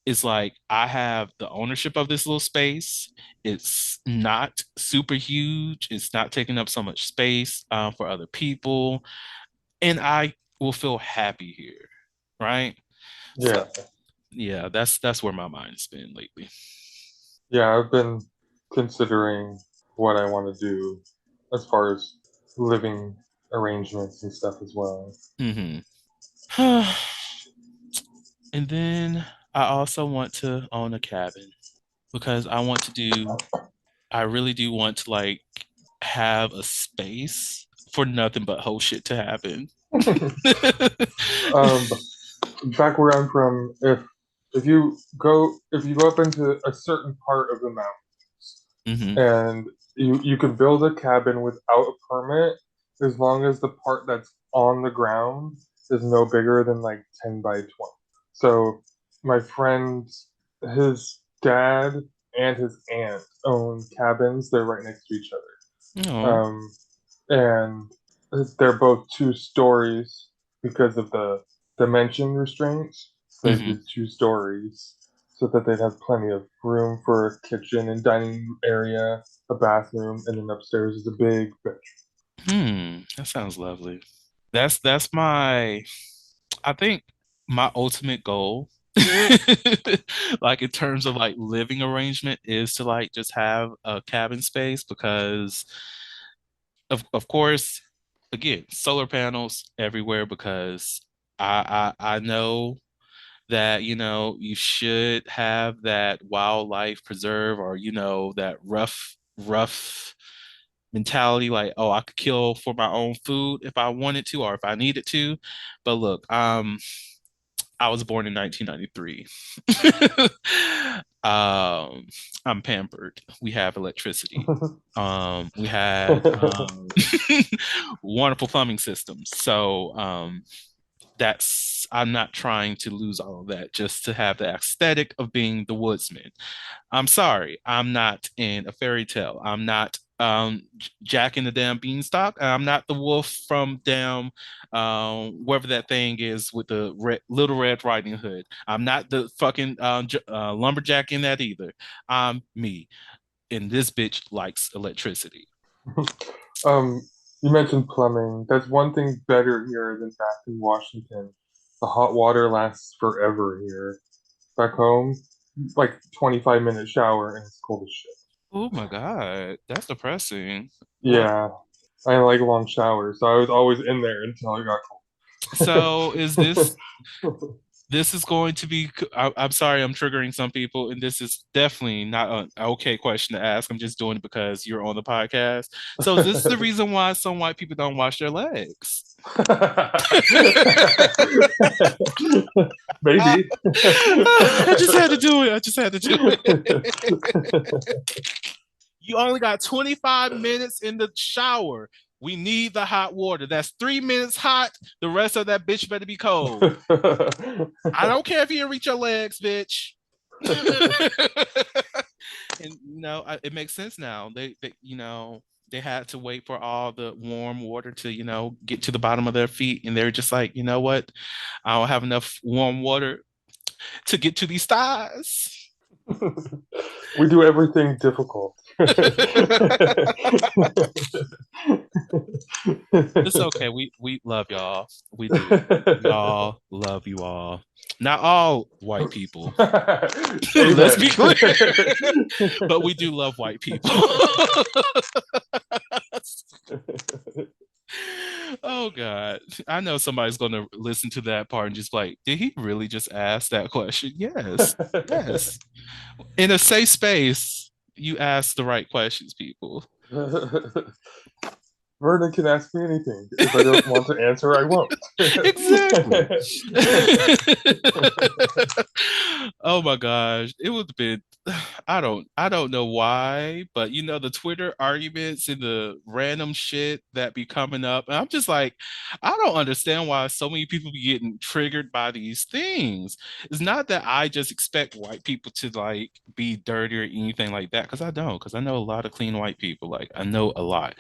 A: It's like I have the ownership of this little space. It's not super huge. It's not taking up so much space for other people, and I will feel happy here, right? So
B: Yeah.
A: yeah, that's where my mind's been lately.
B: Yeah, I've been considering what I want to do as far as living arrangements and stuff as well.
A: Hmm. And then I also want to own a cabin, because I really do want to like have a space for nothing but whole shit to happen.
B: um, Back where I'm from, if you go up into a certain part of the mountains
A: Hmm.
B: and You can build a cabin without a permit as long as the part that's on the ground is no bigger than like 10 by 20. So my friend, his dad and his aunt own cabins. They're right next to each other.
A: Oh.
B: And they're both 2 stories because of the dimension restraints. They
A: Hmm.
B: did 2 stories so that they'd have plenty of room for a kitchen and dining area, a bathroom, and then upstairs is a big bedroom.
A: That sounds lovely. That's my I think my ultimate goal, like in terms of like living arrangement, is to like just have a cabin space because of course, again, solar panels everywhere because I know that you should have that wildlife preserve or that rough mentality like, oh, I could kill for my own food if I wanted to or if I needed to. But look, I was born in 1993. um, I'm pampered. We have electricity. We had wonderful plumbing systems. So that's I'm not trying to lose all of that just to have the aesthetic of being the woodsman. I'm sorry, I'm not in a fairy tale. I'm not Jack in the damn beanstalk. I'm not the wolf from damn wherever that thing is with the little red riding hood. I'm not the fucking lumberjack in that either. I'm me, and this bitch likes electricity.
B: um, you mentioned plumbing. That's one thing better here than back in Washington. The hot water lasts forever here. Back home, like 25-minute shower and it's cold as shit.
A: Oh my God, that's depressing. What?
B: Yeah, I like long showers, so I was always in there until it got
A: So is this
B: cold.
A: this is going to be I'm sorry I'm triggering some people and this is definitely not an okay question to ask. I'm just doing it because you're on the podcast. So is this the reason why some white people don't wash their legs?
B: Maybe.
A: I just had to do it. I just had to do it. You only got 25 minutes in the shower. We need the hot water. That's 3 minutes hot. The rest of that bitch better be cold. I don't care if you reach your legs, bitch. And it makes sense now. They had to wait for all the warm water to get to the bottom of their feet, and they're just like, you know what? I don't have enough warm water to get to these thighs.
B: We do everything difficult.
A: It's okay. We love y'all. We do. Y'all love you all. Not all white people. Let's be clear. But we do love white people. Oh God. I know somebody's gonna listen to that part and just like, did he really just ask that question? Yes. Yes. In a safe space, you ask the right questions, people.
B: Vernon can ask me anything. If I don't want to answer, I won't.
A: Exactly. Oh my gosh. It would have been I don't know why, but the Twitter arguments and the random shit that be coming up. And I'm just like, I don't understand why so many people be getting triggered by these things. It's not that I just expect white people to like be dirty or anything like that, because I don't, because I know a lot of clean white people. Like I know a lot.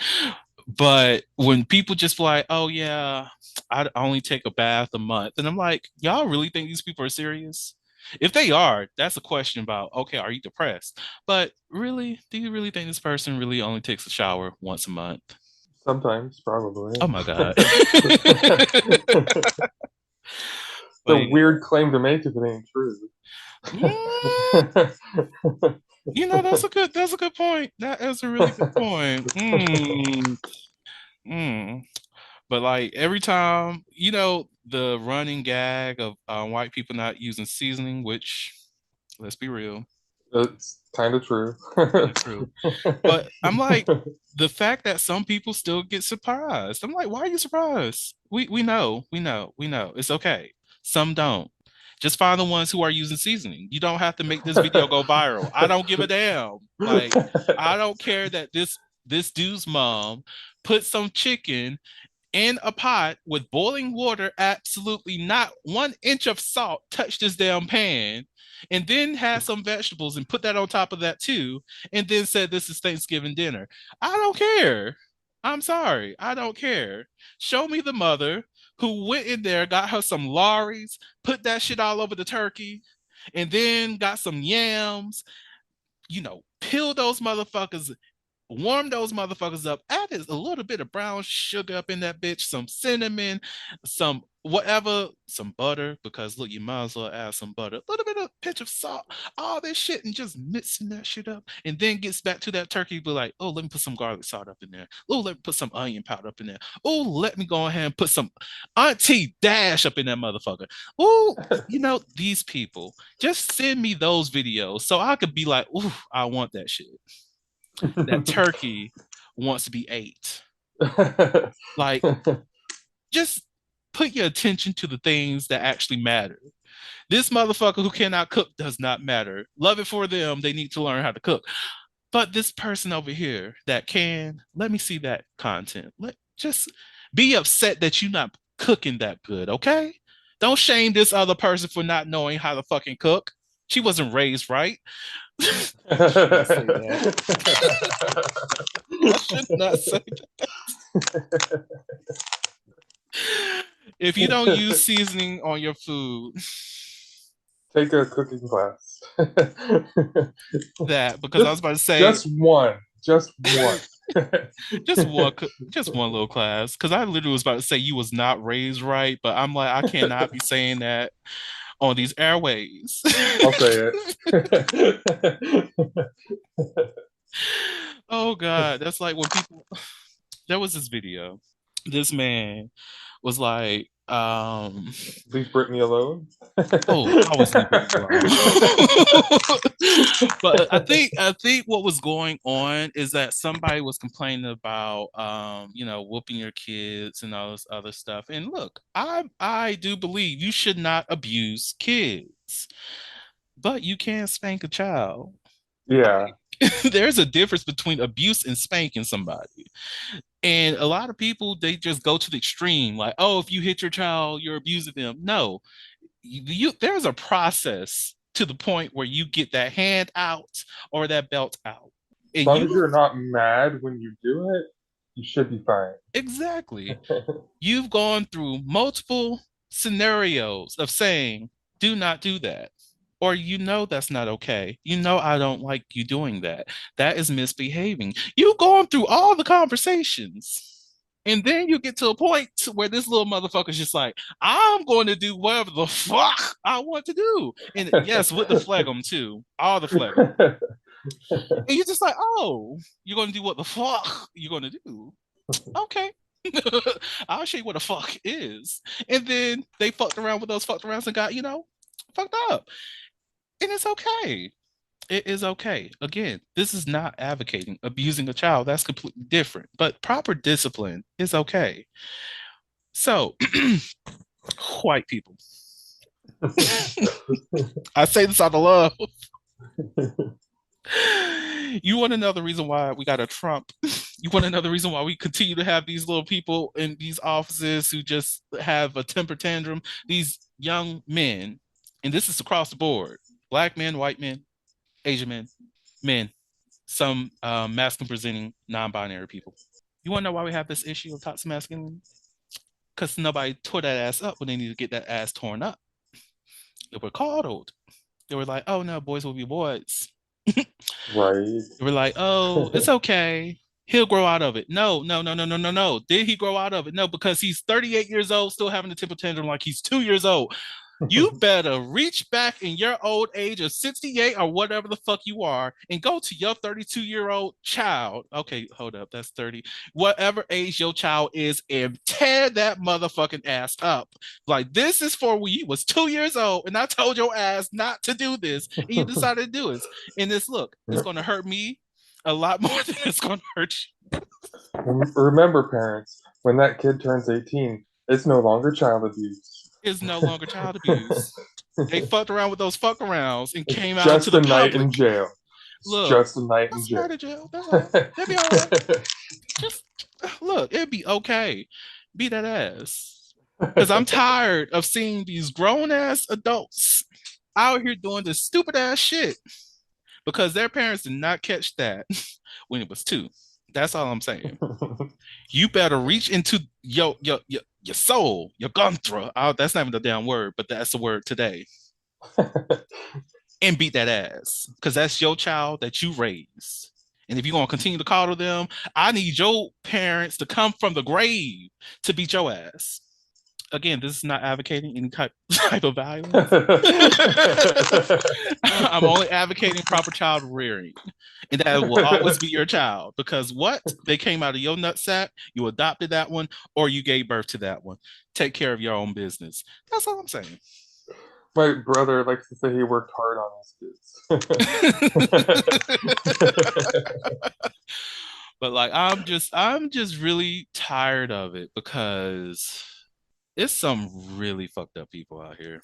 A: But when people just like, oh yeah, I only take a bath a month, and I'm like, y'all really think these people are serious? If they are, that's a question about, okay, are you depressed? But really, do you really think this person really only takes a shower once a month?
B: Sometimes, probably.
A: Oh my God.
B: It's a weird claim to make if it ain't true.
A: That's a good point. That is a really good point. But like every time, the running gag of white people not using seasoning, which let's be real,
B: It's kind of true.
A: true. But I'm like, the fact that some people still get surprised. I'm like, why are you surprised? We know. It's okay. Some don't. Just find the ones who are using seasoning. You don't have to make this video go viral. I don't give a damn. Like, I don't care that this dude's mom put some chicken in a pot with boiling water, absolutely not 1 inch of salt touched this damn pan, and then had some vegetables and put that on top of that too, and then said this is Thanksgiving dinner. I don't care. I'm sorry. I don't care. Show me the mother who went in there, got her some Lorries, put that shit all over the turkey, and then got some yams, peel those motherfuckers, warm those motherfuckers up. Add a little bit of brown sugar up in that bitch, some cinnamon, some whatever, some butter, because look, you might as well add some butter, a little bit of pinch of salt, all this shit, and just mixing that shit up. And then gets back to that turkey, be like, oh, let me put some garlic salt up in there. Oh, let me put some onion powder up in there. Oh, let me go ahead and put some Auntie Dash up in that motherfucker. Oh, these people, just send me those videos so I could be like, ooh, I want that shit. That turkey wants to be ate. Like, just put your attention to the things that actually matter. This motherfucker who cannot cook does not matter. Love it for them. They need to learn how to cook. But this person over here that can, let me see that content. Just be upset that you're not cooking that good, okay? Don't shame this other person for not knowing how to fucking cook. She wasn't raised right. I should not say that. If you don't use seasoning on your food,
B: take a cooking class.
A: That, because I was about to say
B: just one. just
A: one little class. Because I literally was about to say you was not raised right, but I'm like, I cannot be saying that on these airways.
B: I'll say it.
A: Oh God, that's like when people. There was this video. This man was like,
B: leave Brittany alone.
A: Oh, I was leaving alone. But I think what was going on is that somebody was complaining about whooping your kids and all this other stuff. And look, I do believe you should not abuse kids, but you can spank a child.
B: Yeah.
A: There's a difference between abuse and spanking somebody. And a lot of people, they just go to the extreme, like, oh, if you hit your child, you're abusing them. No, there's a process to the point where you get that hand out or that belt out.
B: As long as you're not mad when you do it, you should be fine.
A: Exactly. You've gone through multiple scenarios of saying, do not do that. Or that's not okay. I don't like you doing that. That is misbehaving. You've gone through all the conversations. And then you get to a point where this little motherfucker's just like, I'm going to do whatever the fuck I want to do. And yes, with the phlegm too. All the phlegm. And you're just like, oh, you're going to do what the fuck you're going to do. Okay. I'll show you what the fuck is. And then they fucked around with those fucked arounds and got, fucked up. And it's okay. It is okay. Again, this is not advocating abusing a child. That's completely different. But proper discipline is okay. So, white people. I say this out of love. You want to know the reason why we got a Trump? You want to know the reason why we continue to have these little people in these offices who just have a temper tantrum? These young men, and this is across the board. Black men, white men, Asian men, some masculine presenting non-binary people. You want to know why we have this issue of toxic masculinity? Because nobody tore that ass up when they need to get that ass torn up. They were coddled. They were like, oh no, boys will be boys.
B: Right.
A: They were like, oh, it's okay. He'll grow out of it. No. Did he grow out of it? No, because he's 38 years old, still having a temper tantrum like he's 2 years old. You better reach back in your old age of 68 or whatever the fuck you are and go to your 32-year-old child. Okay, hold up. That's 30. Whatever age your child is and tear that motherfucking ass up. Like, this is for when you was 2 years old and I told your ass not to do this and you decided to do it. And it's going to hurt me a lot more than it's going to hurt you.
B: Remember, parents, when that kid turns 18, it's no longer child abuse.
A: Is no longer child abuse. They fucked around with those fuck arounds and
B: It's
A: came out into
B: just
A: the
B: a night
A: public.
B: in jail. It's
A: Look,
B: just a night in
A: that's
B: jail.
A: not a jail. That's all. That'd be all right. Just look, it'd be okay. Beat that ass. Because I'm tired of seeing these grown ass adults out here doing this stupid ass shit because their parents did not catch that when it was two. That's all I'm saying. You better reach into your soul, your gantra. Oh, that's not even the damn word, but that's the word today. And beat that ass because that's your child that you raise. And if you're going to continue to coddle them, I need your parents to come from the grave to beat your ass. Again, this is not advocating any type of violence. I'm only advocating proper child rearing. And that will always be your child because what? They came out of your nutsack, you adopted that one, or you gave birth to that one. Take care of your own business. That's all I'm saying.
B: My brother likes to say he worked hard on his kids.
A: But like I'm just really tired of it because it's some really fucked up people out here.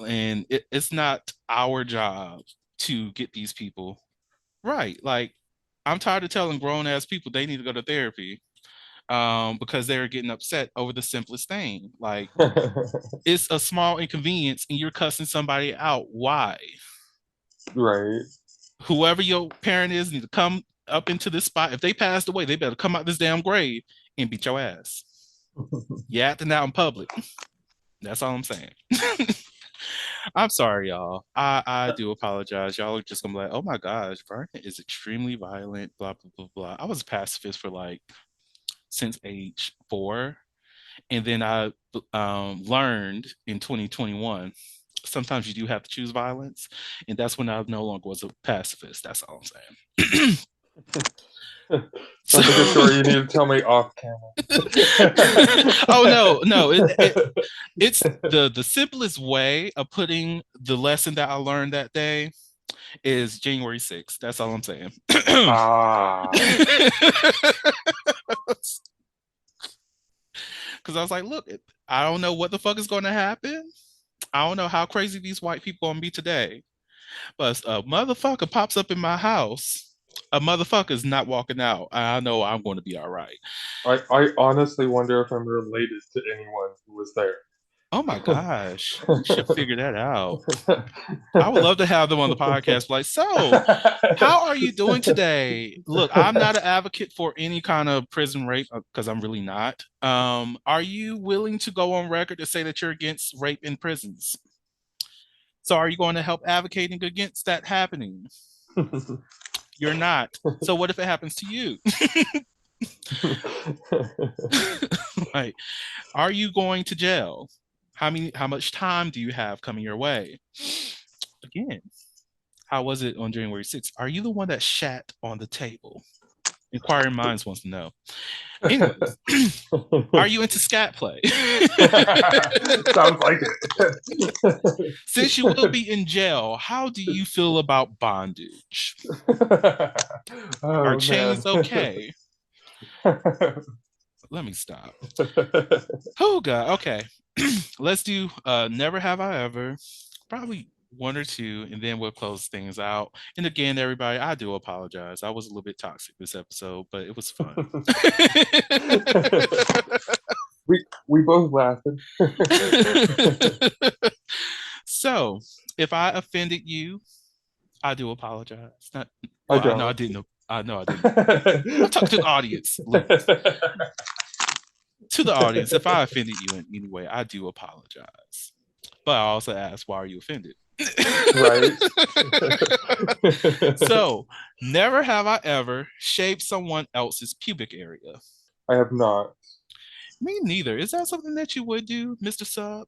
A: And it's not our job to get these people right. Like I'm tired of telling grown ass people they need to go to therapy because they're getting upset over the simplest thing. Like it's a small inconvenience and you're cussing somebody out. Why?
B: Right.
A: Whoever your parent is need to come up into this spot. If they passed away, they better come out this damn grave and beat your ass. You acting out in public. That's all I'm saying. I'm sorry, y'all. I do apologize. Y'all are just gonna be like, oh my gosh, Vernon is extremely violent, blah, blah, blah, blah. I was a pacifist for like since age 4. And then I learned in 2021, sometimes you do have to choose violence. And that's when I no longer was a pacifist. That's all I'm saying.
B: Sounds like a story you need to tell me off camera.
A: Oh no, it's the simplest way of putting the lesson that I learned that day is January 6th. That's all I'm saying.
B: Ah.
A: Because I was like, look, I don't know what the fuck is going to happen. I don't know how crazy these white people gonna be today. But a motherfucker pops up in my house. A motherfucker's not walking out. I know I'm going to be all right.
B: I honestly wonder if I'm related to anyone who was there.
A: Oh my gosh. We should figure that out. I would love to have them on the podcast. Like, so how are you doing today? Look, I'm not an advocate for any kind of prison rape because I'm really not. Are you willing to go on record to say that you're against rape in prisons? So are you going to help advocating against that happening? You're not. So what if it happens to you? Like, are you going to jail? How much time do you have coming your way? Again, how was it on January 6th? Are you the one that shat on the table? Inquiring Minds wants to know. Anyways, are you into scat play?
B: Sounds like it.
A: Since you will be in jail, how do you feel about bondage? Are chains okay? Let me stop. Oh God. Okay. Let's do Never Have I Ever. Probably one or two, and then we'll close things out. And again, everybody, I do apologize. I was a little bit toxic this episode, but it was fun.
B: we both laughing.
A: So, if I offended you, I do apologize. Not,
B: I
A: well,
B: don't.
A: know I didn't. I know I didn't. I'm talking to the audience. Look, to the audience, if I offended you in any way, I do apologize. But I also ask, why are you offended?
B: Right.
A: So, never have I ever shaved someone else's pubic area.
B: I have not.
A: Me neither. Is that something that you would do, Mr. Sub?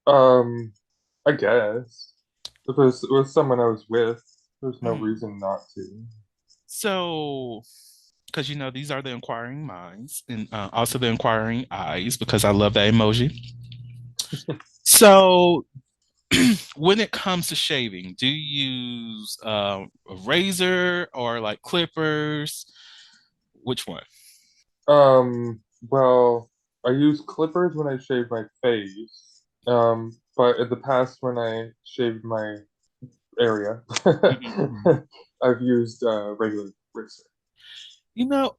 B: I guess. If it was someone I was with, there's no reason not to.
A: So, because you know these are the inquiring minds and also the inquiring eyes, because I love that emoji. So, when it comes to shaving, do you use a razor or like clippers? Which one?
B: Well, I use clippers when I shave my face. But in the past, when I shaved my area,
A: Mhm.
B: I've used regular razor.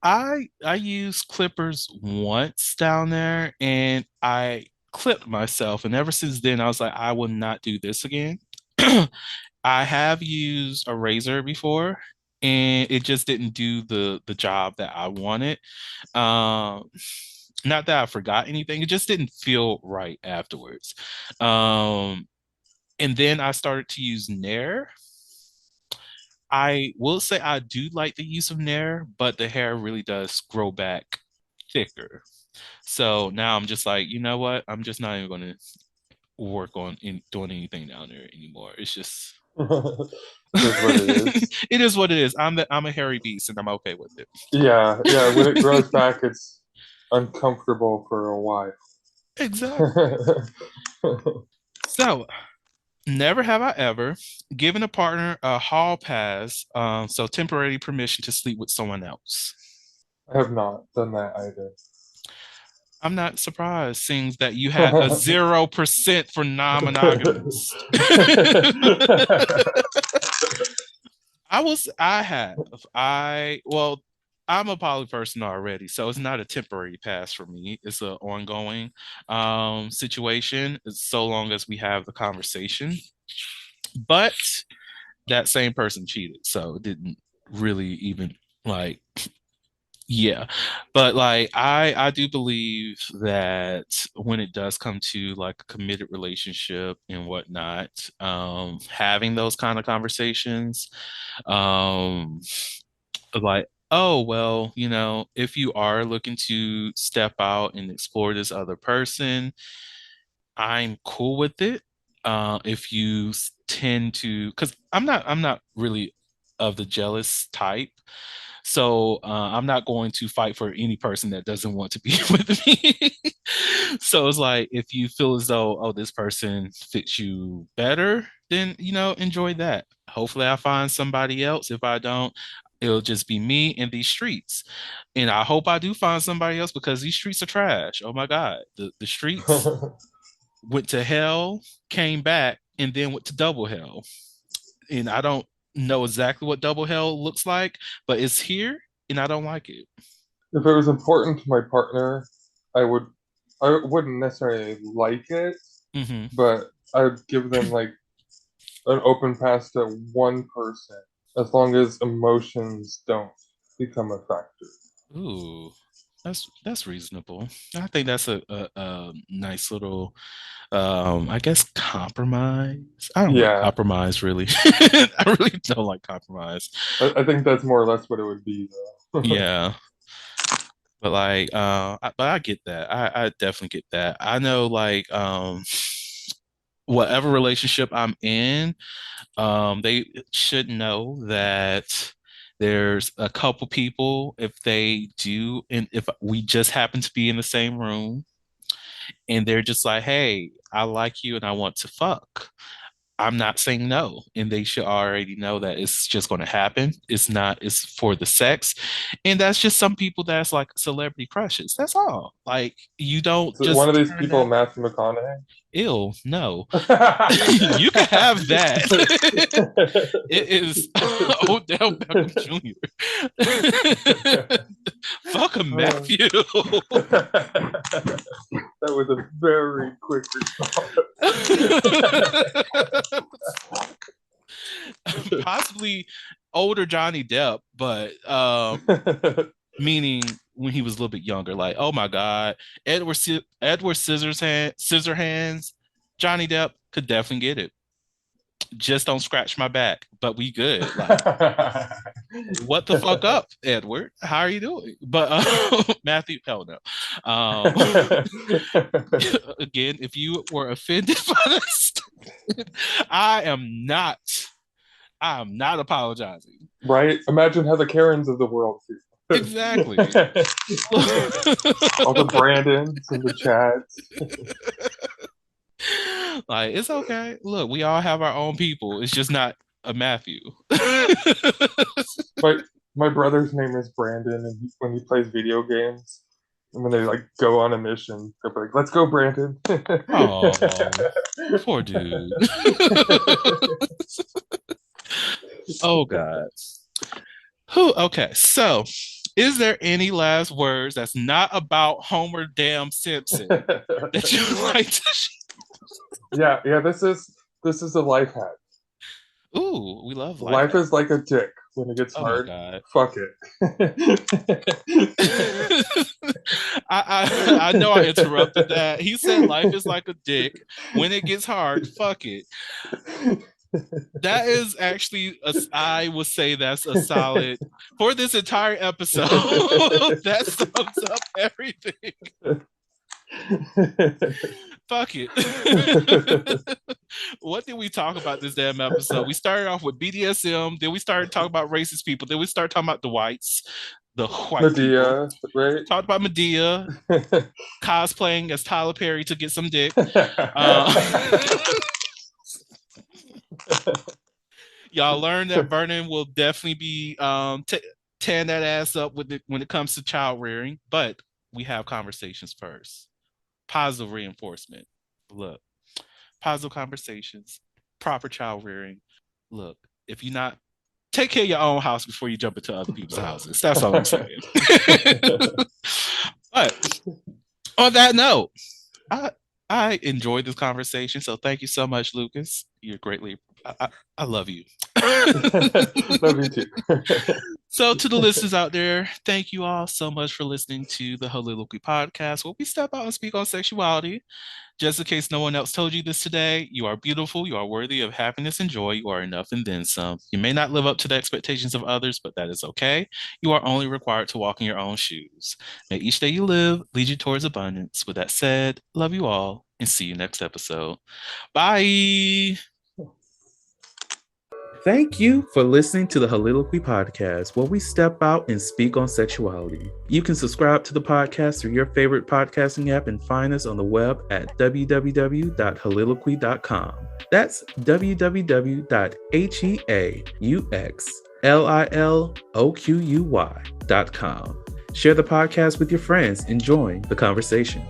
A: I used clippers once down there and I clipped myself. And ever since then, I was like, I will not do this again. I have used a razor before and it just didn't do the job that I wanted. Um, Not that I forgot anything, it just didn't feel right afterwards. Um, and then I started to use Nair. I will say I do like the use of Nair, but the hair really does grow back thicker. So now I'm just like, you know what? I'm just not even going to work on doing anything down there anymore. It's just
B: Is what it is.
A: it is what it is. I'm a hairy beast, and I'm okay with it.
B: Yeah, yeah. When it grows back, it's uncomfortable for a while.
A: Exactly. So never have I ever given a partner a hall pass, so temporary permission to sleep with someone else.
B: I have not done that either.
A: I'm not surprised, seeing that you had a 0% for non-monogamous. I have. Well, I'm a poly person already, so it's not a temporary pass for me. It's an ongoing situation, so long as we have the conversation. But that same person cheated, so it didn't really even like yeah. But like I do believe that when it does come to like a committed relationship and whatnot, having those kind of conversations, um like, oh well, if you are looking to step out and explore this other person, I'm cool with it. If you tend to, because I'm not really of the jealous type. So I'm not going to fight for any person that doesn't want to be with me. So it's like if you feel as though, oh, this person fits you better, then enjoy that. Hopefully, I find somebody else. If I don't, it'll just be me in these streets. And I hope I do find somebody else because these streets are trash. Oh my God, the streets went to hell, came back, and then went to double hell. And I don't know exactly what double hell looks like, but it's here and I don't like it.
B: If it was important to my partner, I would I wouldn't necessarily like it,
A: Hmm.
B: but I would give them like an open pass to one person as long as emotions don't become a factor.
A: Ooh, that's reasonable. I think that's a nice little, I guess, compromise. I don't like
B: Yeah,
A: compromise really. I really don't like compromise.
B: I think that's more or less what it would be though.
A: Yeah. But like, but I get that. I definitely get that. I know, like, whatever relationship I'm in, they should know that there's a couple people, if they do, and if we just happen to be in the same room and they're just like, hey, I like you and I want to fuck. I'm not saying no. And they should already know that it's just going to happen. It's for the sex. And that's just some people that's like celebrity crushes. That's all. Like, you don't
B: Is it one of
A: just
B: these
A: turn
B: people
A: that
B: Matthew McConaughey?
A: ill. No. You can have that. It is Odell Beckham Jr. Fuck a Matthew.
B: That was a very quick response.
A: Possibly older Johnny Depp, but meaning when he was a little bit younger. Like, oh my God, Edward Scissorhands, Johnny Depp could definitely get it. Just don't scratch my back, but we good. Like, what the fuck up, Edward? How are you doing? But Matthew, hell no. Again, if you were offended by this, I am not. I am not apologizing.
B: Right? Imagine how the Karens of the world feel.
A: Exactly.
B: All the Brandons and the Chads.
A: Like, it's okay. Look, we all have our own people. It's just not a Matthew.
B: My my brother's name is Brandon, and when he plays video games, when they like go on a mission, they're like, "Let's go, Brandon."
A: Oh, poor dude. Oh God. Okay, so is there any last words that's not about Homer damn Simpson that you would like to share?
B: Yeah. This is a life hack.
A: Ooh, we love
B: Life is like a dick. When it gets
A: Oh my
B: hard,
A: God.
B: fuck it.
A: I know I interrupted that. He said life is like a dick. When it gets hard, fuck it. That is actually, I would say that's a solid, for this entire episode, that sums up everything. Fuck it. What did we talk about this damn episode? We started off with BDSM, then we started talking about racist people, then we started talking about the whites, the white
B: Medea,
A: people.
B: right?
A: Talked about Medea cosplaying as Tyler Perry to get some dick. Y'all learned that Vernon will definitely be tearing that ass up with it when it comes to child rearing, but we have conversations first. Positive reinforcement. Look, positive conversations, proper child rearing. Look, if you're not, take care of your own house before you jump into other people's houses. That's all I'm saying. But on that note, I enjoyed this conversation. So thank you so much, Lucas. You're greatly, I love you.
B: Love you too.
A: So to the listeners out there, thank you all so much for listening to the Holiloquy podcast, where we step out and speak on sexuality. Just in case no one else told you this today, you are beautiful, you are worthy of happiness and joy, you are enough and then some. You may not live up to the expectations of others, but that is okay. You are only required to walk in your own shoes. May each day you live lead you towards abundance. With that said, love you all and see you next episode. Bye. Thank you for listening to the Holiloquy podcast, where we step out and speak on sexuality. You can subscribe to the podcast through your favorite podcasting app and find us on the web at www.holiloquy.com. That's www.HEAUXLILOQUY.com. Share the podcast with your friends and join the conversation.